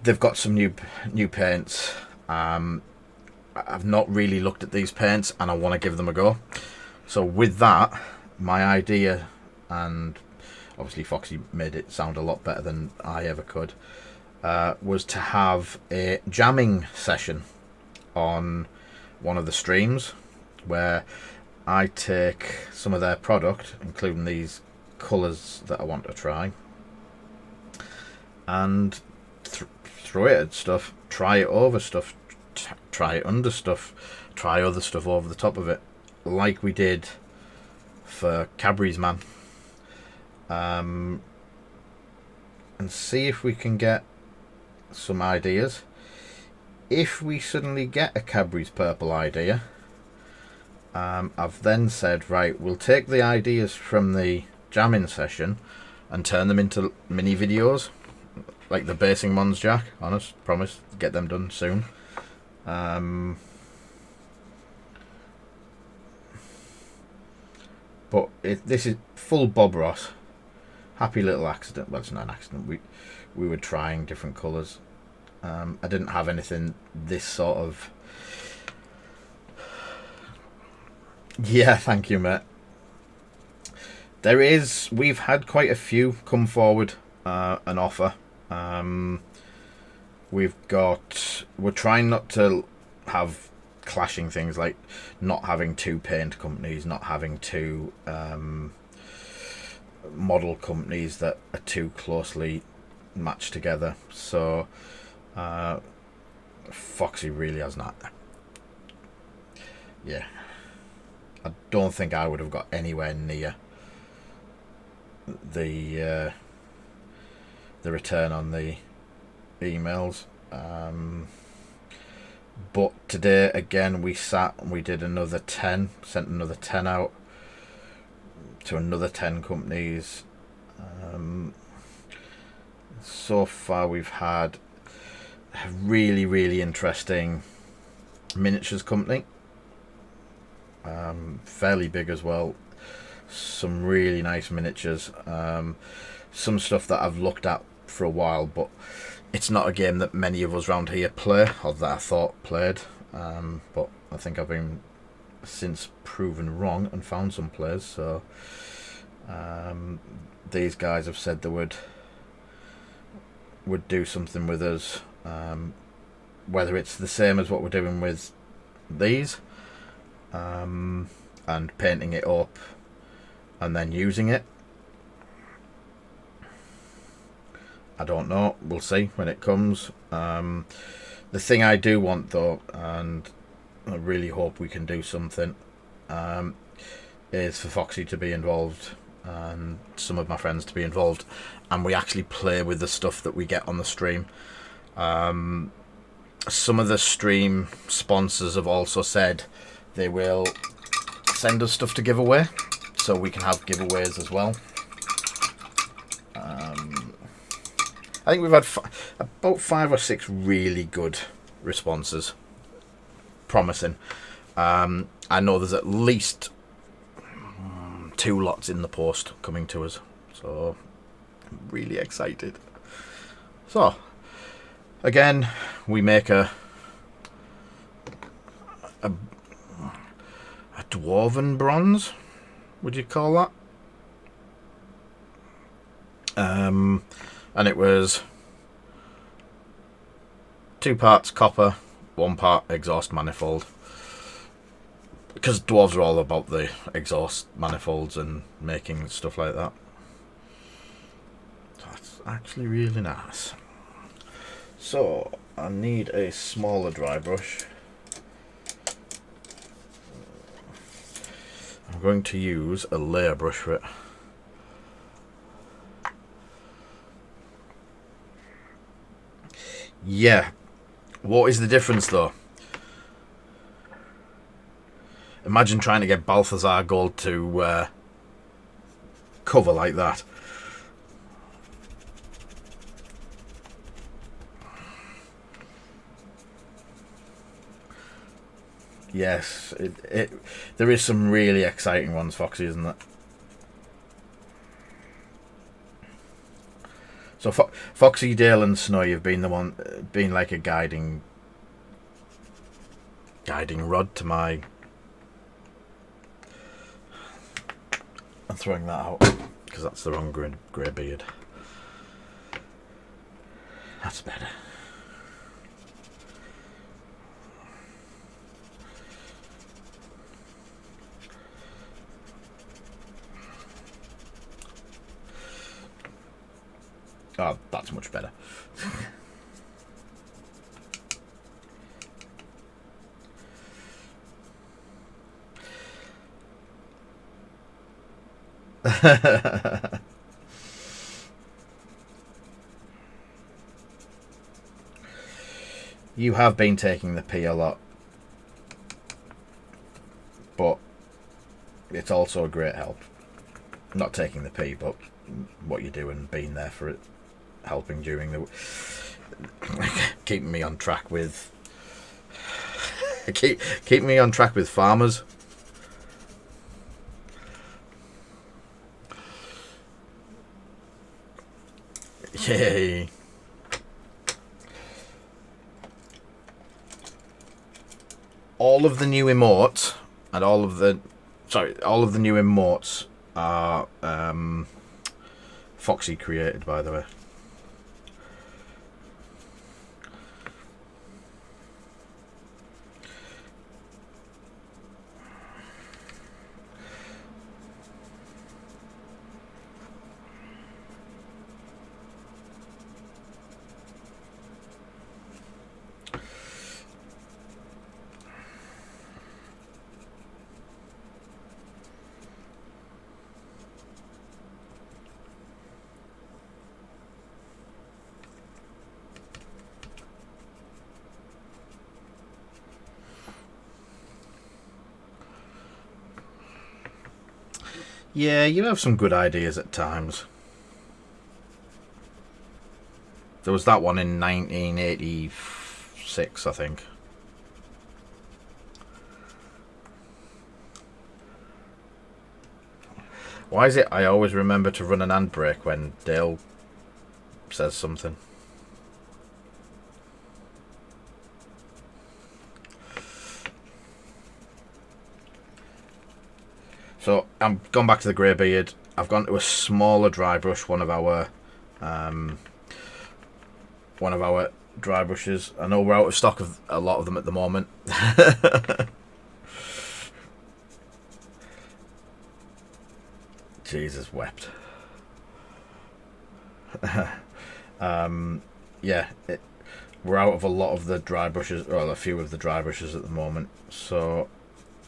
Speaker 1: they've got some new paints. I've not really looked at these paints and I want to give them a go. So with that, my idea, and obviously Foxy made it sound a lot better than I ever could, was to have a jamming session on one of the streams where I take some of their product, including these colours that I want to try, and throw it at stuff, try it over stuff, try it under stuff, try other stuff over the top of it, like we did for Cadbury's Man, and see if we can get some ideas. If we suddenly get a Cadbury's Purple idea, I've then said, right, we'll take the ideas from the jamming session and turn them into mini videos, like the basing ones, Jack. Honest, promise, get them done soon. But this is full Bob Ross. Happy little accident. Well, it's not an accident. We were trying different colours. I didn't have anything this sort of... Yeah, thank you, mate. We've had quite a few come forward and offer. We're trying not to have clashing things, like not having two paint companies, not having two model companies that are too closely matched together. So Foxy really has not. Yeah, I don't think I would have got anywhere near the return on the emails. But today again we sat and we did another 10, sent another 10 out to another 10 companies. So far we've had a really interesting miniatures company, fairly big as well, some really nice miniatures, some stuff that I've looked at for a while, but it's not a game that many of us around here play, or that I thought played, but I think I've been since proven wrong and found some players. So these guys have said they would do something with us, whether it's the same as what we're doing with these, and painting it up and then using it. I don't know, we'll see when it comes. The thing I do want though, and I really hope we can do something, is for Foxy to be involved and some of my friends to be involved, and we actually play with the stuff that we get on the stream. Some of the stream sponsors have also said they will send us stuff to give away, so we can have giveaways as well. I think we've had about 5 or 6 really good responses. Promising. I know there's at least 2 lots in the post coming to us, so I'm really excited. So again, we make a dwarven bronze, would you call that? And it was 2 parts copper, 1 part exhaust manifold, because dwarves are all about the exhaust manifolds and making stuff like that. That's actually really nice. So I need a smaller dry brush. I'm going to use a layer brush for it. Yeah, what is the difference though? Imagine trying to get Balthazar Gold to cover like that. Yes, there is some really exciting ones, Foxy, isn't there? So Foxy, Dale and Snow, you've been like a guiding rod to my... I'm throwing that out because that's the wrong grey beard. That's better. Oh, that's much better. You have been taking the pee a lot, but it's also a great help. Not taking the pee, but what you do and being there for it, helping during the keeping me on track with keep me on track with farmers. Yay. All of the new emotes and all of the new emotes are Foxy created, by the way. Yeah, you have some good ideas at times. There was that one in 1986, I think. Why is it I always remember to run an handbrake when Dale says something? So I'm gone back to the Greybeard. I've gone to a smaller dry brush, one of our dry brushes. I know we're out of stock of a lot of them at the moment. Jesus wept. Yeah, we're out of a lot of the dry brushes, well, a few of the dry brushes at the moment. So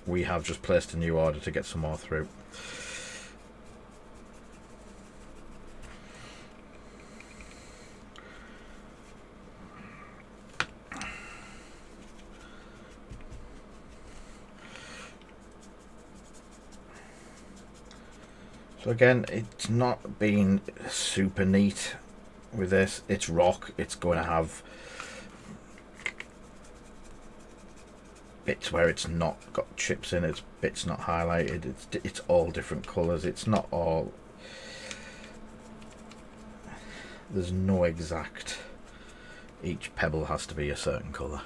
Speaker 1: we have just placed a new order to get some more through. So again, it's not been super neat with this. It's rock. It's going to have bits where it's not got chips in it, bits not highlighted. It's all different colours. It's not all. There's no exact. Each pebble has to be a certain colour.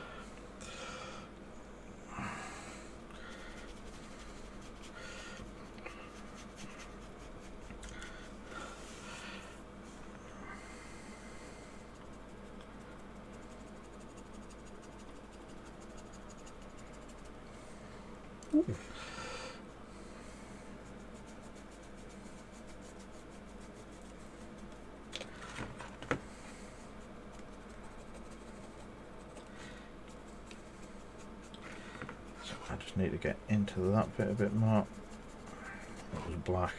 Speaker 1: Ooh. So I just need to get into that bit a bit more. That was black.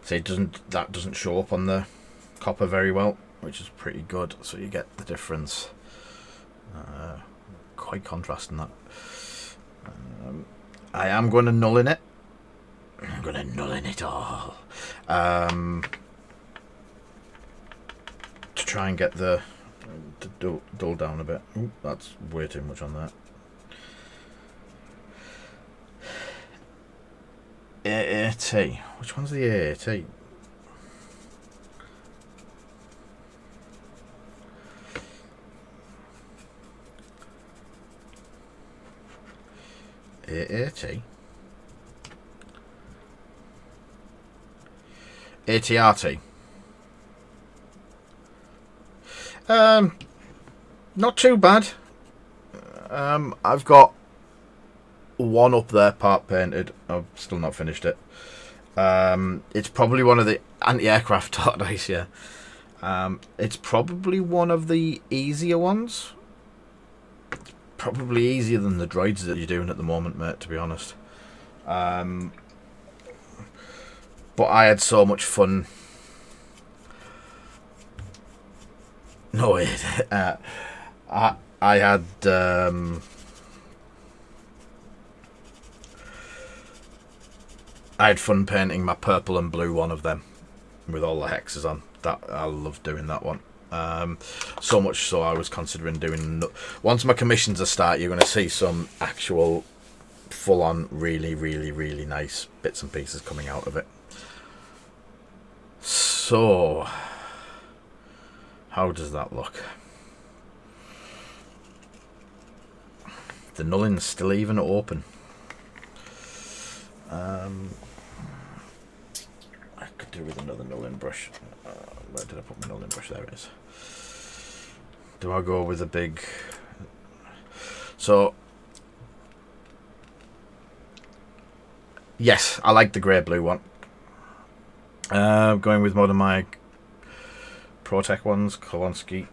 Speaker 1: So that doesn't show up on the copper very well, which is pretty good. So you get the difference. Quite contrasting that. I am going to null in it. I'm going to null in it all. To try and get the to dull down a bit. Ooh, that's way too much on that. AAT. Which one's the AAT? AAT. ATRT. Not too bad. I've got one up there, part painted. I've still not finished it. It's probably one of the anti-aircraft tortoise. Yeah. It's probably one of the easier ones. Probably easier than the droids that you're doing at the moment, mate, to be honest. But I had so much fun. No, I had I had fun painting my purple and blue one of them with all the hexes on. That I loved doing that one. So much so I was considering doing. Once my commissions are start, you're going to see some actual full-on, really, really, really nice bits and pieces coming out of it. So, how does that look? The Nullen's still even open. I could do with another Nullen brush. Where did I put my Nullen brush? There it is. Do I go with a big... So... Yes, I like the grey-blue one. Going with one of my ProTech ones, Kolonsky.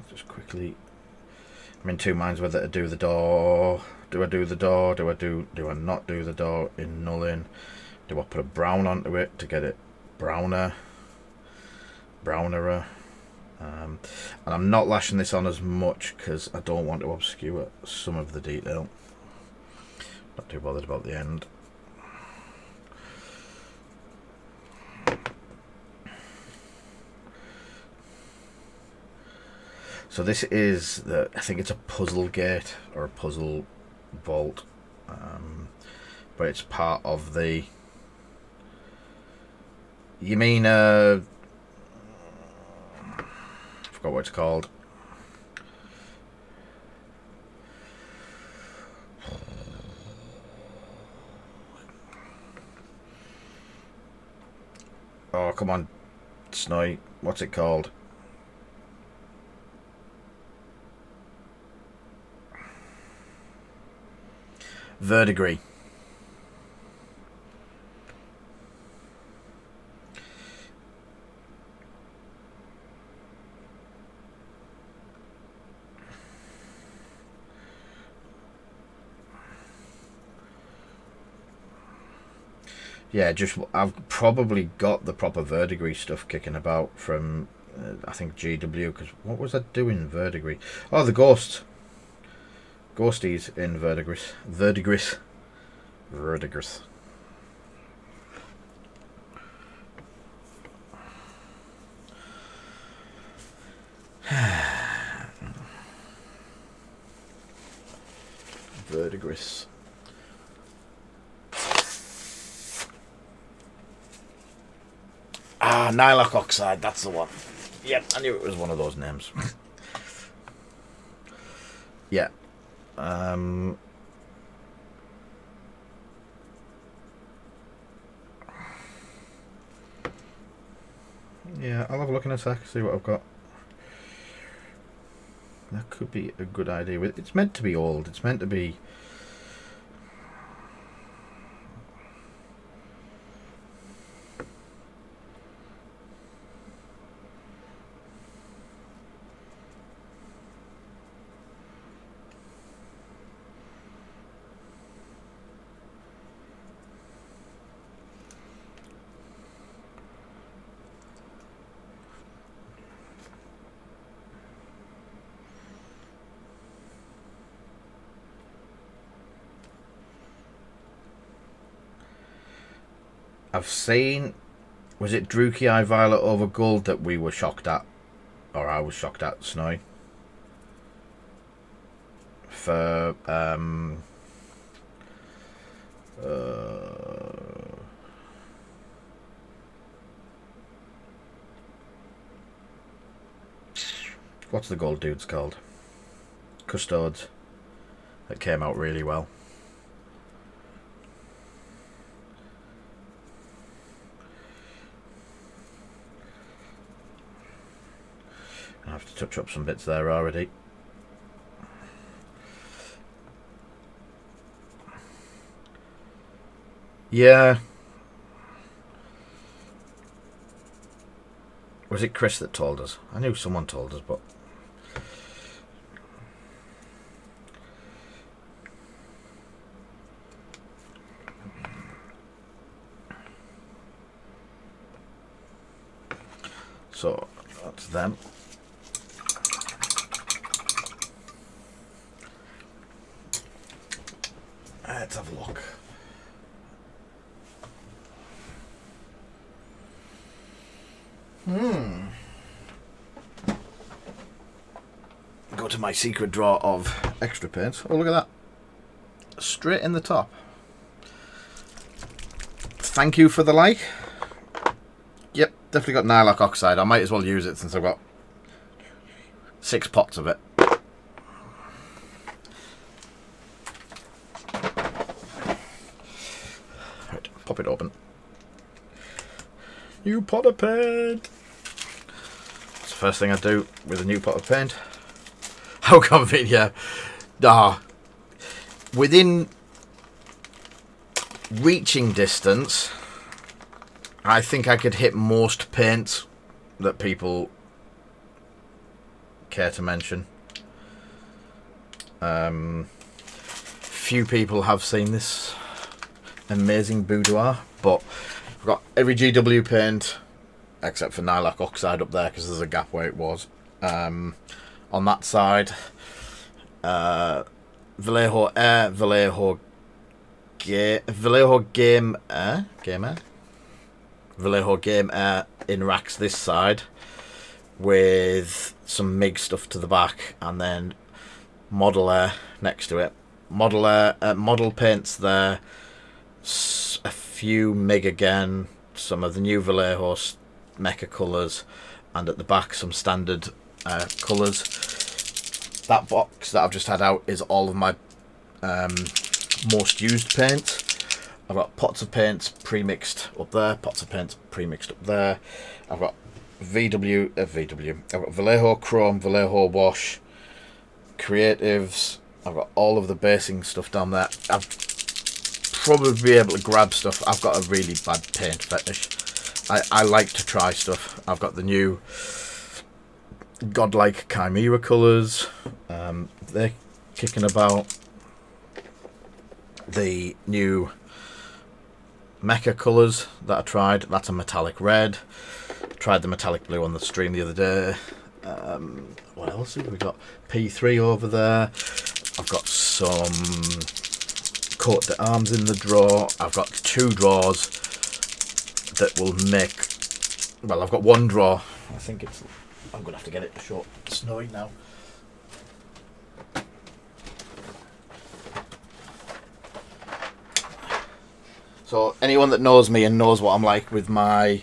Speaker 1: Just quickly... I'm in two minds whether to do the door. Do I do the door? Do I not do the door in Nullen? Do I put a brown onto it to get it brownerer? And I'm not lashing this on as much because I don't want to obscure some of the detail. Not too bothered about the end. So this is I think it's a puzzle gate or a puzzle vault, but it's part of the. You mean I forgot what it's called. Oh, come on, Snowy. What's it called? Verdigris. Yeah, just I've probably got the proper Verdigris stuff kicking about from I think GW, because what was I doing Verdigris? Oh, the Ghosties in Verdigris. Verdigris. Ah, Nylock Oxide, that's the one. Yep, I knew it was one of those names. Yeah. Yeah, I'll have a look in a sec, see what I've got. That could be a good idea. It's meant to be old. It's meant to be... I've seen, was it Druchii Eye Violet over Gold that we were shocked at, or I was shocked at, Snowy, for what's the gold dude's called? Custodes, that came out really well. I have to touch up some bits there already. Yeah. Was it Chris that told us? I knew someone told us, but... So that's them. Let's have a look. Go to my secret drawer of extra paints. Oh, look at that. Straight in the top. Thank you for the like. Yep, definitely got Nylock Oxide. I might as well use it since I've got 6 pots of it. Right, pop it open. New pot of paint. That's the first thing I do with a new pot of paint. How convenient. Within reaching distance, I think I could hit most paints that people care to mention. Few people have seen this amazing boudoir, but I've got every GW paint except for Nylock Oxide up there because there's a gap where it was. On that side, Vallejo Air, Vallejo Game Air, Vallejo Game Air in racks this side with some MIG stuff to the back, and then Model Air next to it. Model Air, model paints there, a few MIG again, some of the new Vallejo Mecha colours, and at the back some standard colours. That box that I've just had out is all of my most used paints. I've got pots of paints pre-mixed up there, pots of paints pre-mixed up there. I've got I've got Vallejo Chrome, Vallejo Wash, Creatives. I've got all of the basing stuff down there. I've probably be able to grab stuff. I've got a really bad paint fetish. I like to try stuff. I've got the new Godlike Chimera colours. They're kicking about. The new Mecha colours that I tried. That's a metallic red. Tried the metallic blue on the stream the other day. What else have we got? P3 over there. I've got some Coat d'Arms in the drawer. I've got 2 drawers that will make... Well, I've got 1 drawer. I think it's... I'm going to have to get it short. It's snowing now. So anyone that knows me and knows what I'm like with my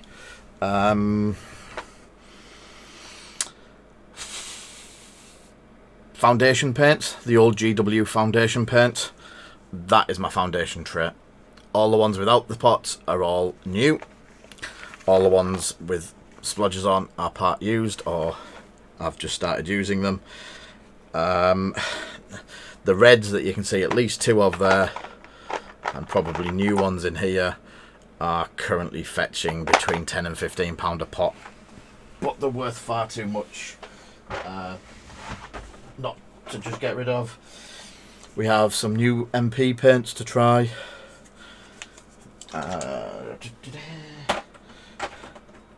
Speaker 1: foundation paints, the old GW foundation paints, that is my foundation tray. All the ones without the pots are all new. All the ones with splodges on are part used, or I've just started using them. The reds that you can see at least 2 of there, and probably new ones in here, are currently fetching between £10 and £15 a pot, but they're worth far too much not to just get rid of. We have some new MP paints to try.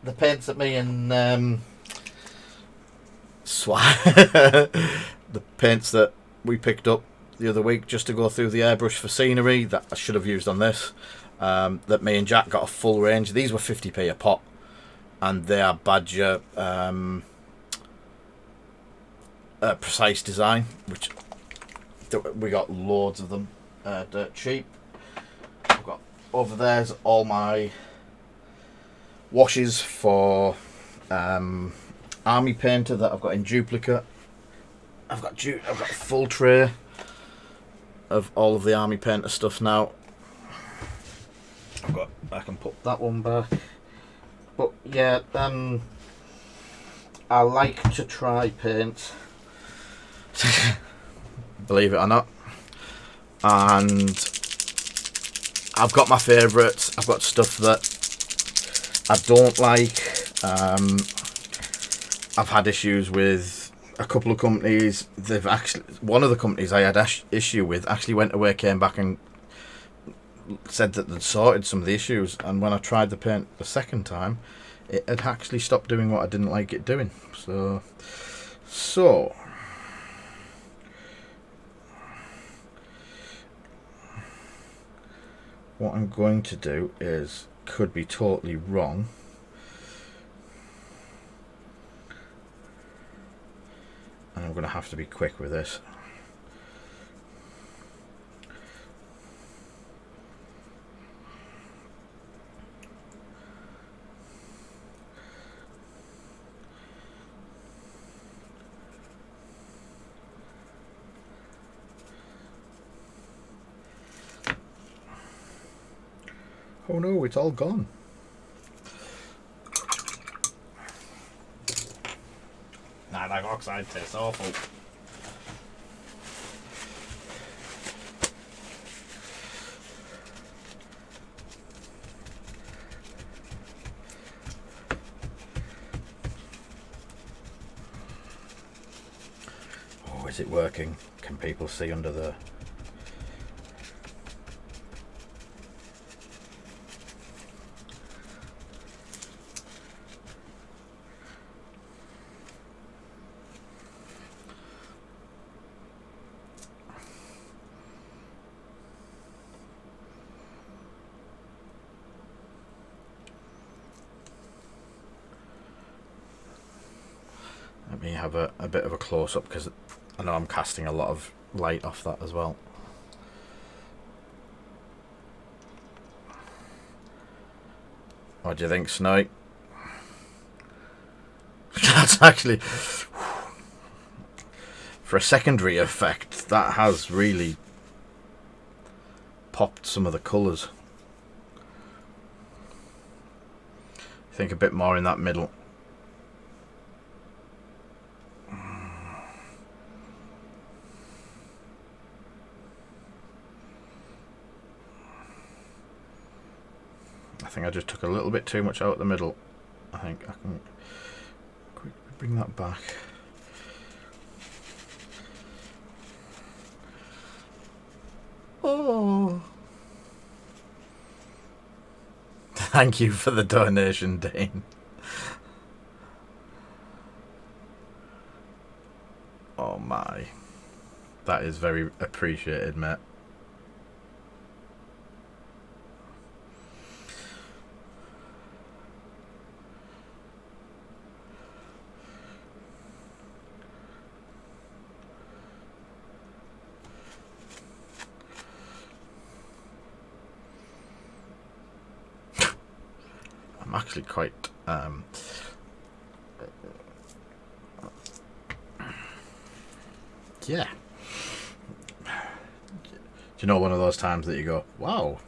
Speaker 1: The paints that me and the paints that we picked up the other week just to go through the airbrush for scenery that I should have used on this, that me and Jack got a full range. These were 50p a pot, and they are Badger Precise Design, which we got loads of them dirt cheap. I've got over there's all my washes for Army Painter that I've got in duplicate. I've got a full tray of all of the Army Painter stuff now. I can put that one back. But yeah, I like to try paint, believe it or not. And I've got my favourites. I've got stuff that I don't like. I've had issues with a couple of companies. One of the companies I had issue with actually went away, came back and said that they'd sorted some of the issues, and when I tried the paint the second time, it had actually stopped doing what I didn't like it doing. So what I'm going to do is, could be totally wrong, and I'm going to have to be quick with this. Oh no, it's all gone. Nitric oxide tastes awful. Oh, is it working? Can people see under there? Let me have a bit of a close-up, because I know I'm casting a lot of light off that as well. What do you think, Snowy? That's actually, for a secondary effect, that has really popped some of the colours. I think a bit more in that middle. I think I just took a little bit too much out the middle. I think I can quickly bring that back. Oh. Thank you for the donation, Dane. Oh my. That is very appreciated, mate. I'm actually quite yeah. Do you know, one of those times that you go, wow.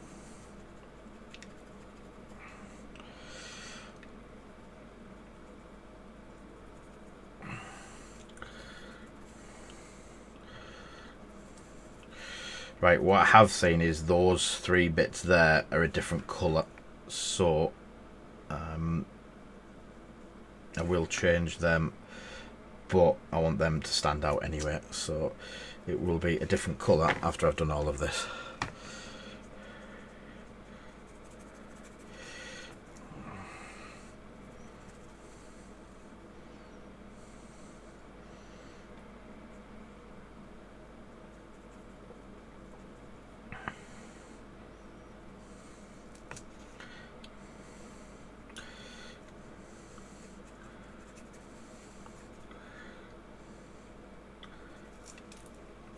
Speaker 1: Right, what I have seen is those three bits there are a different colour, so I will change them, but I want them to stand out anyway, so it will be a different colour after I've done all of this.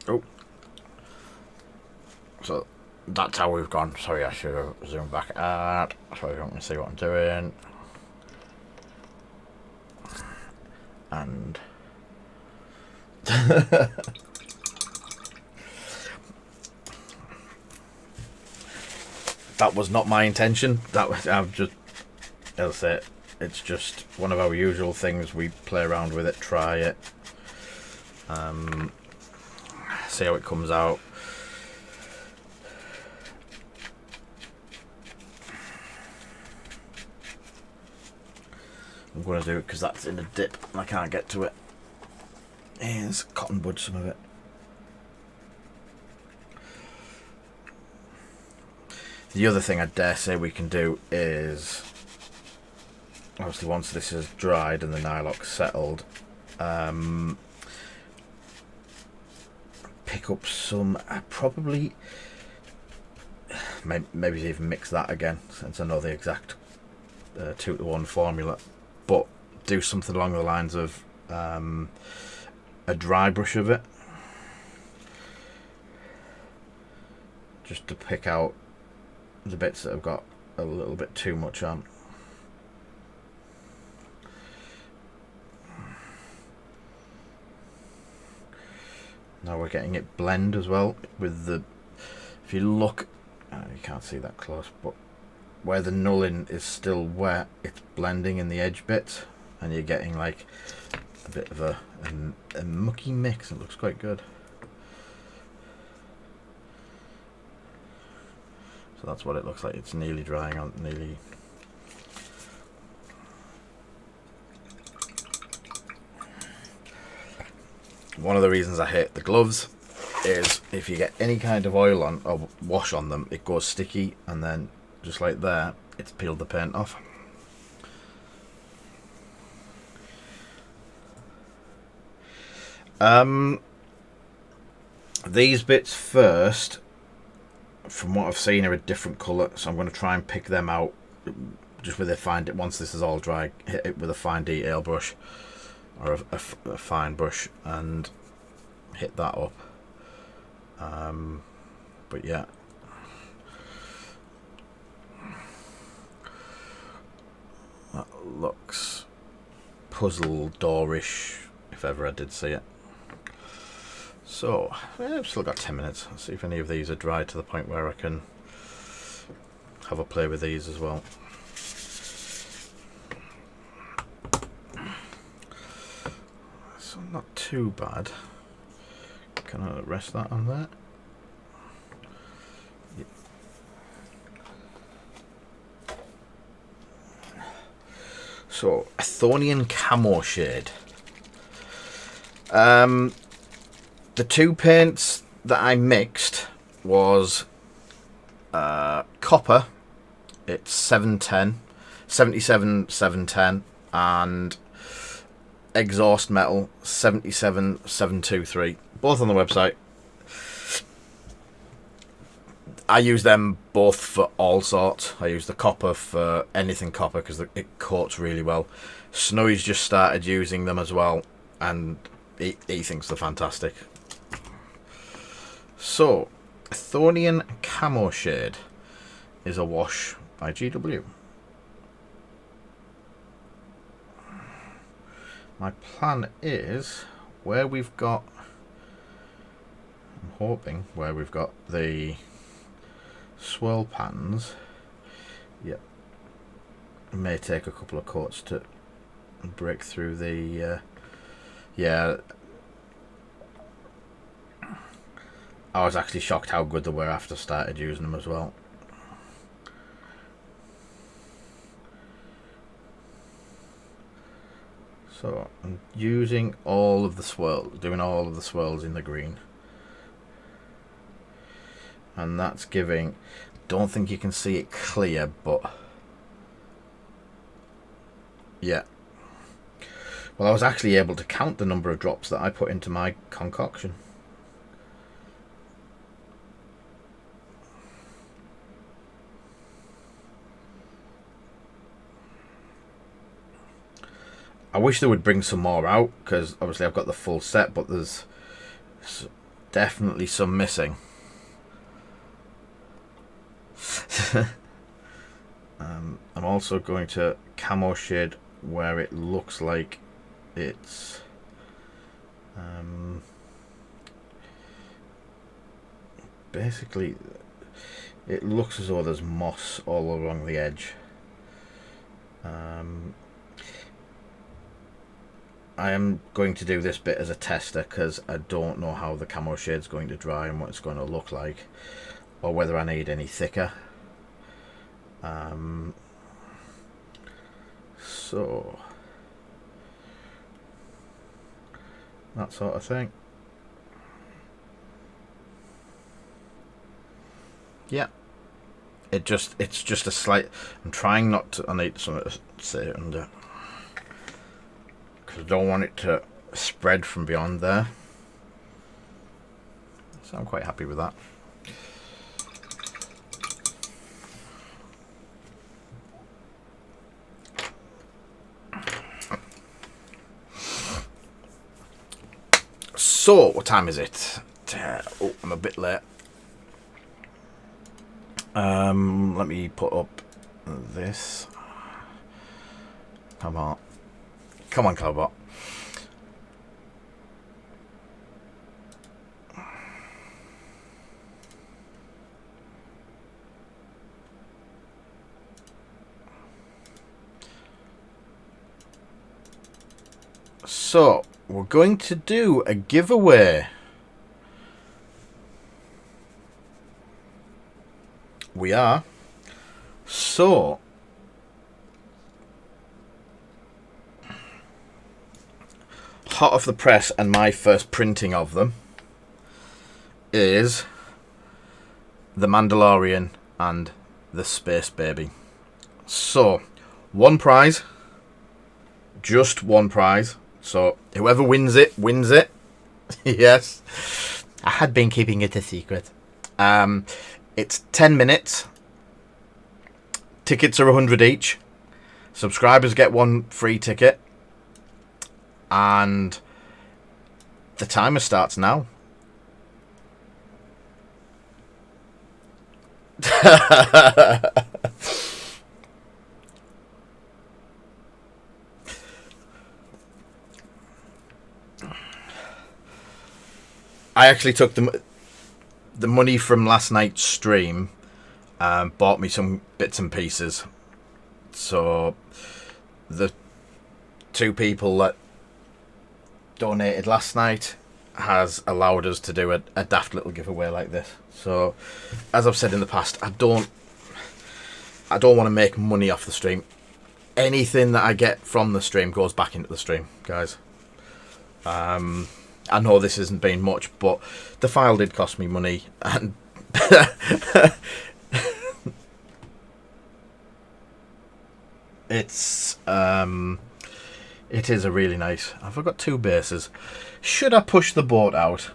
Speaker 1: Oh, so that's how we've gone. Sorry, I should have zoomed back out so you can see what I'm doing. And that was not my intention. That was, I've just, as I say, it's just one of our usual things. We play around with it, try it, see how it comes out. I'm going to do it because that's in a dip and I can't get to it. Here's cotton bud, some of it. The other thing I dare say we can do is obviously once this is dried and the nylock's settled, pick up some, probably, maybe even mix that again, since I know the exact 2-to-1 formula, but do something along the lines of a dry brush of it, just to pick out the bits that have got a little bit too much on. Now we're getting it blend as well with the, if you look, you can't see that close, but where the knulling is still wet, it's blending in the edge bits, and you're getting like a bit of a mucky mix. It looks quite good. So that's what it looks like. It's nearly drying on, nearly. One of the reasons I hate the gloves is if you get any kind of oil on or wash on them, it goes sticky, and then just like there, it's peeled the paint off. These bits first, from what I've seen, are a different colour, so I'm going to try and pick them out just with a fine, once this is all dry, hit it with a fine detail brush or a fine brush and hit that up. But yeah, that looks puzzle doorish if ever I did see it. So I've still got 10 minutes. Let's see if any of these are dry to the point where I can have a play with these as well. So not too bad. Can I rest that on there? Yeah. So Athonian Camo Shade. The two paints that I mixed was copper, it's 710, 77 710, and exhaust metal 77 723, both on the website. I use them both for all sorts. I use the copper for anything copper because it coats really well. Snowy's just started using them as well, and he thinks they're fantastic. So, Athonian Camo Shade is a wash by GW. My plan is, where we've got, I'm hoping where we've got the swirl patterns, yep, it may take a couple of coats to break through the, yeah, I was actually shocked how good they were after I started using them as well. So I'm using all of the swirls, doing all of the swirls in the green. And that's giving, don't think you can see it clear, but yeah. Well, I was actually able to count the number of drops that I put into my concoction. I wish they would bring some more out, because obviously I've got the full set, but there's definitely some missing. I'm also going to camo shade where it looks like it's basically, it looks as though there's moss all along the edge. I am going to do this bit as a tester because I don't know how the camo shade's going to dry and what it's going to look like, or whether I need any thicker. So that sort of thing. Yeah, It's just a slight. I'm trying not to. I need something to say under because I don't want it to spread from beyond there. So I'm quite happy with that. So, what time is it? Oh, I'm a bit late. Let me put up this. Come on. Come on, Cloudbot. So, we're going to do a giveaway. We are. So, hot off the press and my first printing of them is The Mandalorian and The Space Baby. So, one prize. Just one prize. So, whoever wins it, wins it. Yes. I had been keeping it a secret. It's 10 minutes. Tickets are 100 each. Subscribers get one free ticket. And the timer starts now. I actually took the money from last night's stream and bought me some bits and pieces. So the two people that donated last night has allowed us to do a daft little giveaway like this. So as I've said in the past, I don't want to make money off the stream. Anything that I get from the stream goes back into the stream, guys. I know this isn't been much, but the file did cost me money, and it is a really nice. I've got two bases. Should I push the boat out?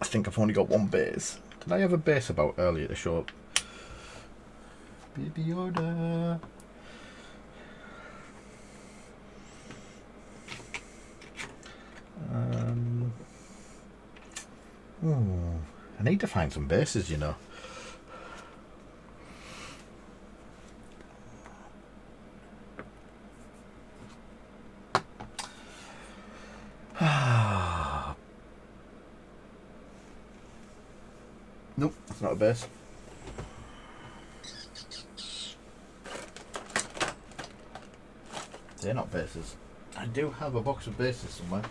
Speaker 1: I think I've only got one base. Did I have a base about earlier to show up? Baby Yoda. I need to find some bases, you know. Nope, it's not a base. They're not bases. I do have a box of bases somewhere.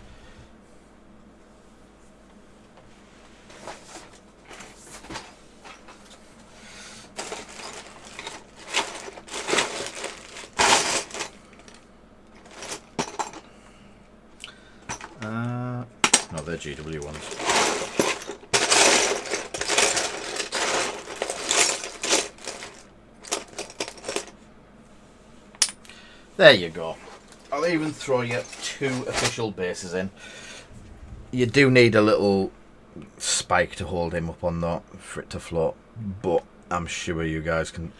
Speaker 1: No, they're GW ones. There you go. I'll even throw you two official bases in. You do need a little spike to hold him up on that for it to float, but I'm sure you guys can,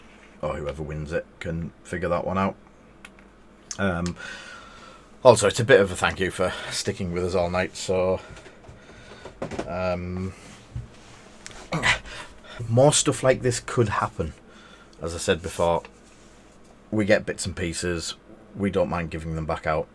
Speaker 1: or whoever wins it, can figure that one out. Also, it's a bit of a thank you for sticking with us all night, so more stuff like this could happen. As I said before, we get bits and pieces. We don't mind giving them back out.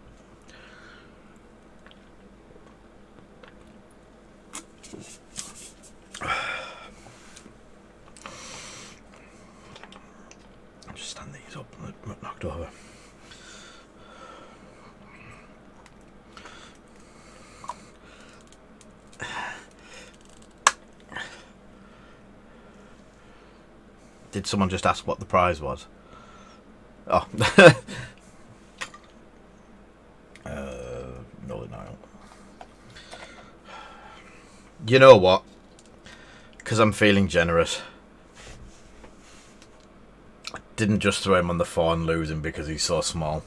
Speaker 1: Just stand these up and get knocked over. Did someone just ask what the prize was? Oh. No, no. You know what? because I'm feeling generous, I didn't just throw him on the 4 and lose him because he's so small.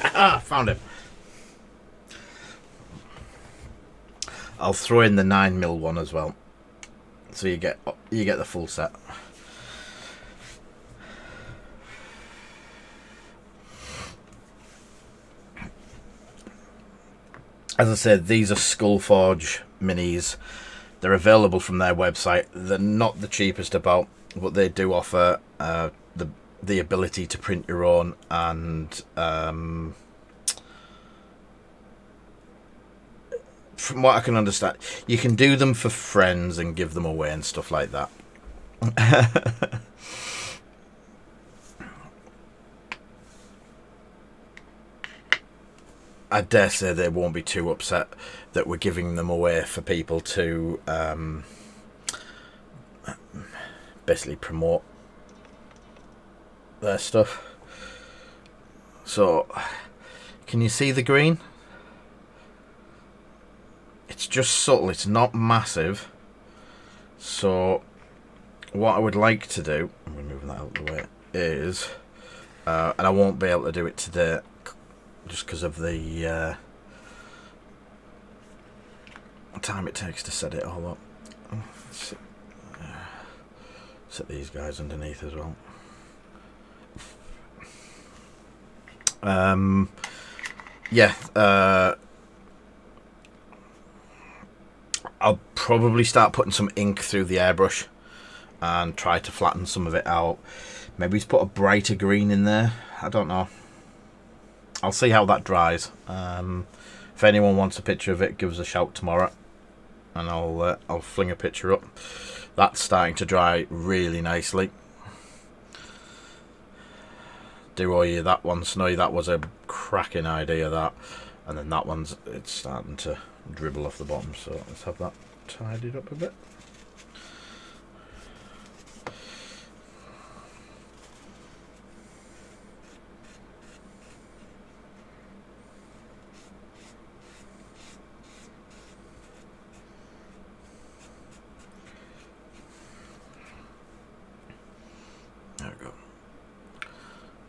Speaker 1: Ah, found him. I'll throw in the 9mm one as well, so you get the full set. As I said, these are Skullforge minis. They're available from their website. They're not the cheapest about, but they do offer the ability to print your own, and from what I can understand, you can do them for friends and give them away and stuff like that. I dare say they won't be too upset that we're giving them away for people to basically promote their stuff. So, can you see the green? It's just subtle, it's not massive. So, what I would like to do, I'm moving that out of the way, is, and I won't be able to do it today, just because of the time it takes to set it all up. Set these guys underneath as well. I'll probably start putting some ink through the airbrush and try to flatten some of it out. Maybe put a brighter green in there. I don't know. I'll see how that dries. If anyone wants a picture of it, give us a shout tomorrow, and I'll fling a picture up. That's starting to dry really nicely. Do owe you that one, Snowy. That was a cracking idea, that. And then that one's, it's starting to dribble off the bottom, so let's have that tidied up a bit. There we go.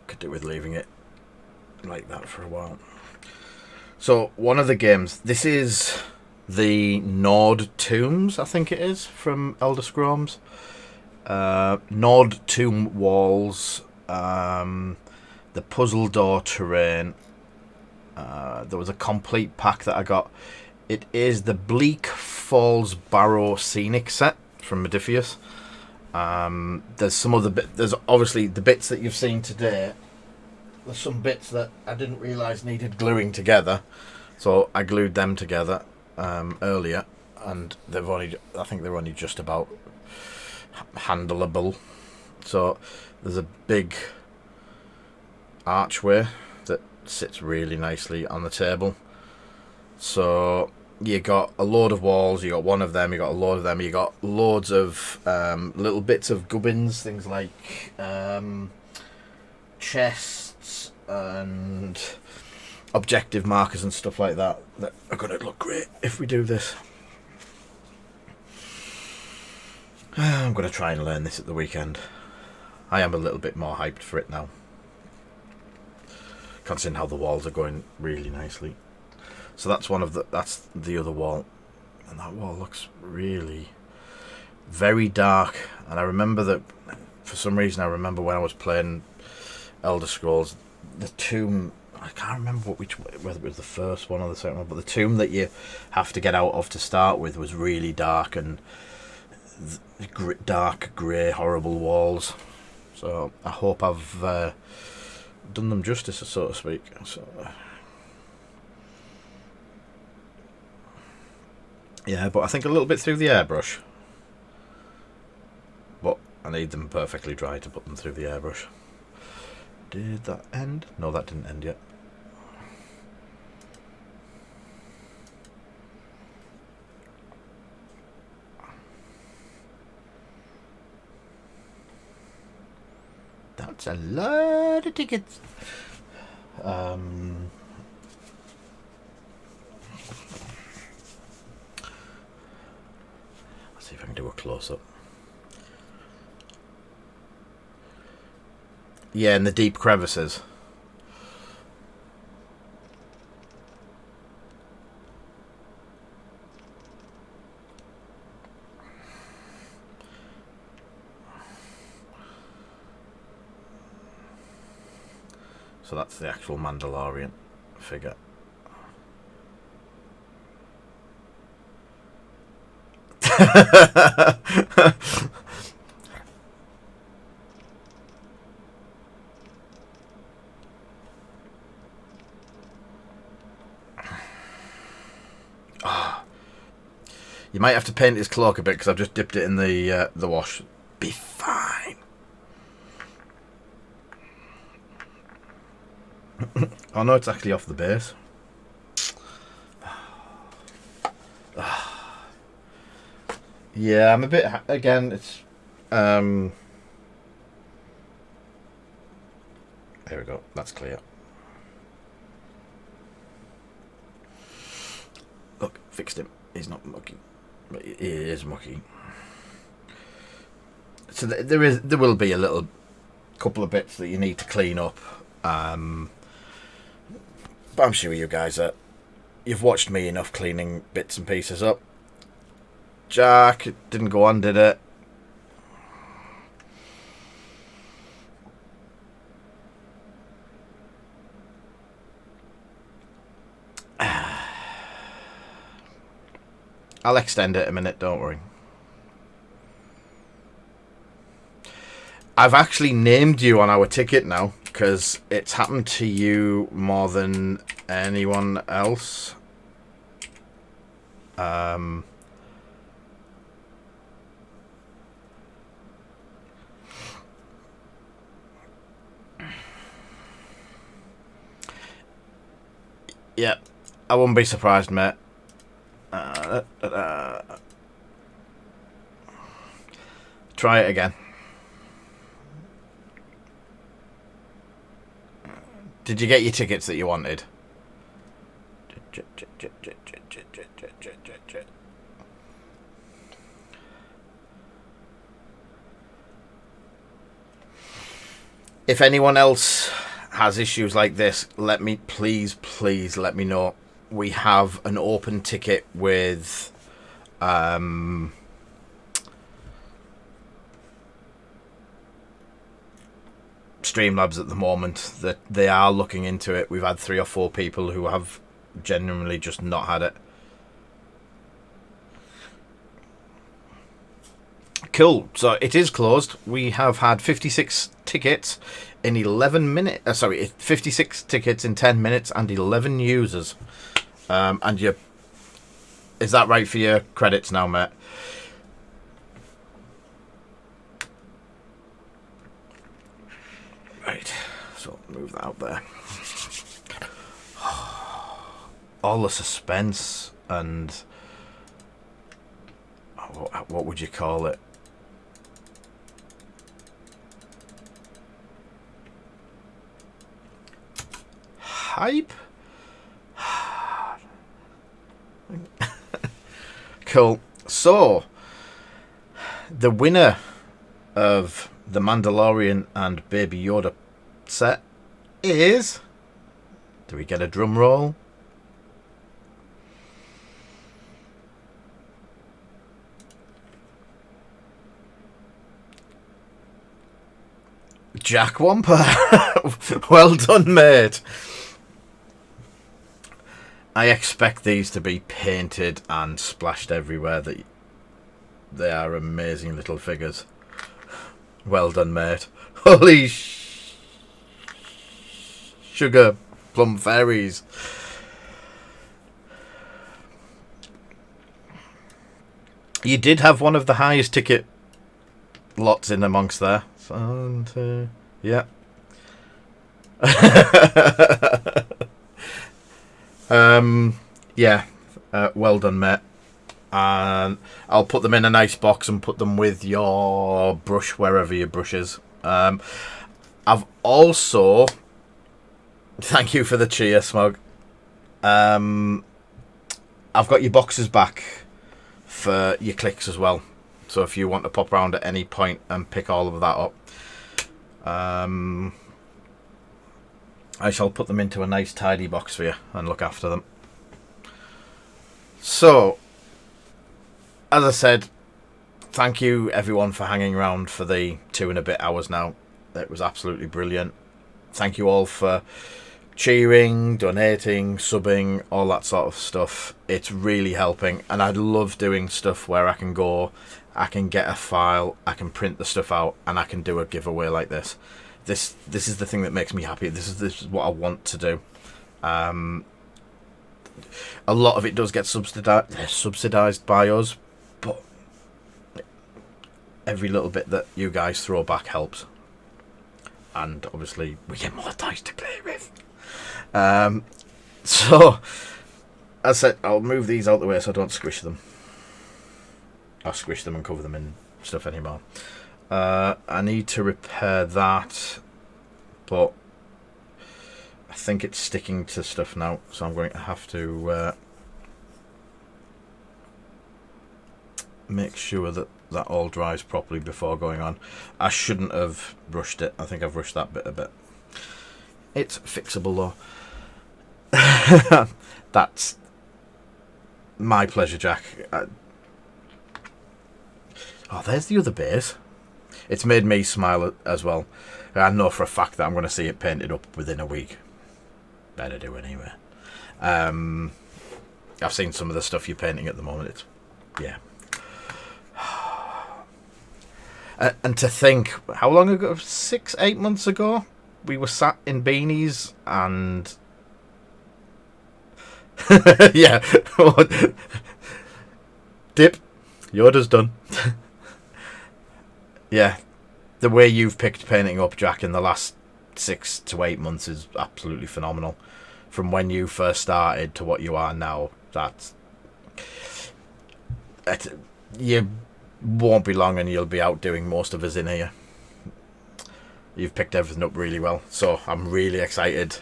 Speaker 1: Could do with leaving it like that for a while. So one of the games, this is the Nord Tombs, I think it is, from Elder Scrolls. Nord Tomb walls, the puzzle door terrain. There was a complete pack that I got. It is the Bleak Falls Barrow Scenic set from Modiphius. There's some other there's obviously the bits that you've seen today. There's some bits that I didn't realise needed gluing together, so I glued them together earlier, and I think they're only just about handleable. So there's a big archway that sits really nicely on the table. So you got a load of walls, you got one of them, you got a load of them, you got loads of little bits of gubbins, things like chests and objective markers and stuff like that are going to look great if we do this. I'm going to try and learn this at the weekend. I am a little bit more hyped for it now, considering how the walls are going really nicely. So that's that's the other wall, and that wall looks really very dark. And I remember that for some reason, I remember when I was playing Elder Scrolls, the tomb, I can't remember whether it was the first one or the second one, but the tomb that you have to get out of to start with was really dark, and dark grey horrible walls. So I hope I've done them justice, so to speak. So yeah, but I think a little bit through the airbrush, but I need them perfectly dry to put them through the airbrush. Did that end? No, that didn't end yet. That's a lot of tickets. See if I can do a close-up. Yeah, in the deep crevices. So that's the actual Mandalorian figure. You might have to paint his cloak a bit because I've just dipped it in the wash. Be fine. Oh no, it's actually off the base. Yeah, I'm a bit. Again, it's. There we go. That's clear. Look, fixed him. He's not mucky, but he is mucky. So there will be a little couple of bits that you need to clean up. But I'm sure you guys you've watched me enough cleaning bits and pieces up. Jack, it didn't go on, did it? I'll extend it a minute, don't worry. I've actually named you on our ticket now because it's happened to you more than anyone else. Yeah, I wouldn't be surprised, mate. Try it again. Did you get your tickets that you wanted? If anyone else has issues like this, let me please let me know. We have an open ticket with Streamlabs at the moment. That they are looking into it. We've had 3 or 4 people who have genuinely just not had it. Cool. So it is closed. We have had 56 tickets in 11 minutes. 56 tickets in 10 minutes and 11 users. And is that right for your credits now, mate? Right. So move that out there. All the suspense and what would you call it? Hype? Cool. So, the winner of the Mandalorian and Baby Yoda set is... Do we get a drum roll? Jack Wampa. Well done, mate. I expect these to be painted and splashed everywhere. That they are amazing little figures. Well done, mate. Holy sugar plum fairies. You did have one of the highest ticket lots in amongst there. And, yeah. Yeah. Well done, mate. And I'll put them in a nice box and put them with your brush wherever your brush is. I've also... Thank you for the cheer, Smug. I've got your boxes back for your clicks as well. So if you want to pop around at any point and pick all of that up, I shall put them into a nice tidy box for you and look after them. So, as I said, thank you everyone for hanging around for the 2 and a bit hours now. It was absolutely brilliant. Thank you all for cheering, donating, subbing, all that sort of stuff. It's really helping, and I love doing stuff where I can go, I can get a file, I can print the stuff out, and I can do a giveaway like this. This is the thing that makes me happy. This is what I want to do. A lot of it does get subsidized by us, but every little bit that you guys throw back helps. And obviously, we get more dice to play with. So, as I said, I'll move these out of the way so I don't squish them. I'll squish them and cover them in stuff anymore. I need to repair that, but I think it's sticking to stuff now, so I'm going to have to make sure that that all dries properly before going on. I shouldn't have rushed it. I think I've rushed that bit a bit. It's fixable though. That's my pleasure, Jack. Oh, there's the other base. It's made me smile as well. I know for a fact that I'm going to see it painted up within a week. Better do anyway. I've seen some of the stuff you're painting at the moment. It's, yeah. And to think, how long ago? 6-8 months ago, we were sat in beanies and yeah. Dip, Yoda's done. Yeah, the way you've picked painting up, Jack, in the last 6 to 8 months is absolutely phenomenal. From when you first started to what you are now, you won't be long and you'll be outdoing most of us in here. You've picked everything up really well, so I'm really excited.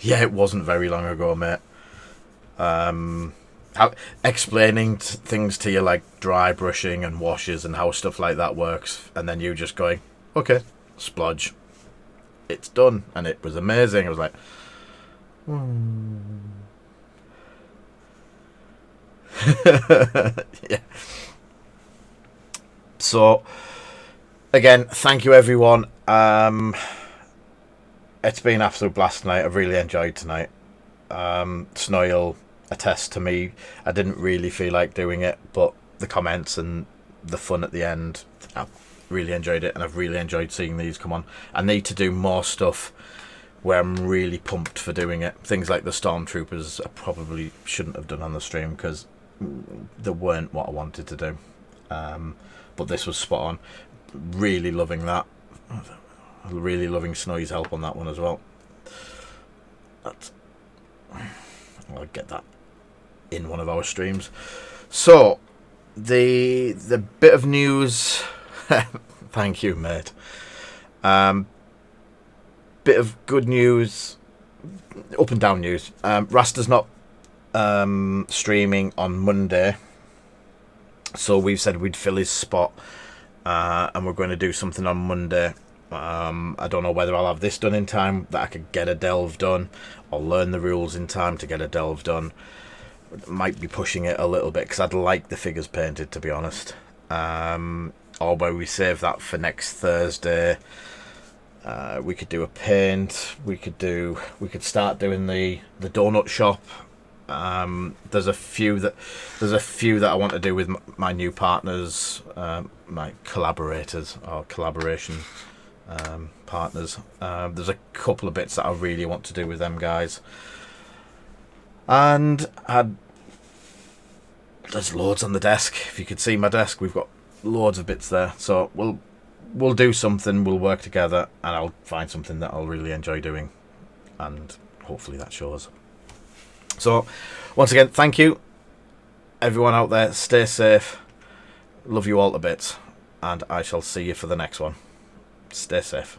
Speaker 1: Yeah, it wasn't very long ago, mate. Explaining things to you like dry brushing and washes and how stuff like that works, and then you just going, okay, splodge, it's done, and it was amazing. I was like, yeah. So again, thank you everyone. It's been an absolute blast tonight. I've really enjoyed tonight. Snoy'll attest to me, I didn't really feel like doing it, but the comments and the fun at the end, I really enjoyed it, and I've really enjoyed seeing these come on. I need to do more stuff where I'm really pumped for doing it. Things like the Stormtroopers I probably shouldn't have done on the stream because they weren't what I wanted to do, but this was spot on. Really loving that. Really loving Snowy's help on that one as well. I'll get that in one of our streams. So the bit of news. Thank you, mate. Bit of good news, up and down news. Rasta's not streaming on Monday, so we've said we'd fill his spot, and we're going to do something on Monday. I don't know whether I'll have this done in time that I could get a delve done, or learn the rules in time to get a delve done. Might be pushing it a little bit because I'd like the figures painted, to be honest. Or where we save that for next Thursday. We could do a paint. We could start doing the donut shop. There's a few that I want to do with my new partners, my collaborators or collaboration partners. There's a couple of bits that I really want to do with them guys, and there's loads on the desk. If you could see my desk, we've got loads of bits there. So we'll do something. We'll work together, and I'll find something that I'll really enjoy doing, and hopefully that shows. So once again, thank you everyone out there. Stay safe. Love you all to bits, and I shall see you for the next one. Stay safe.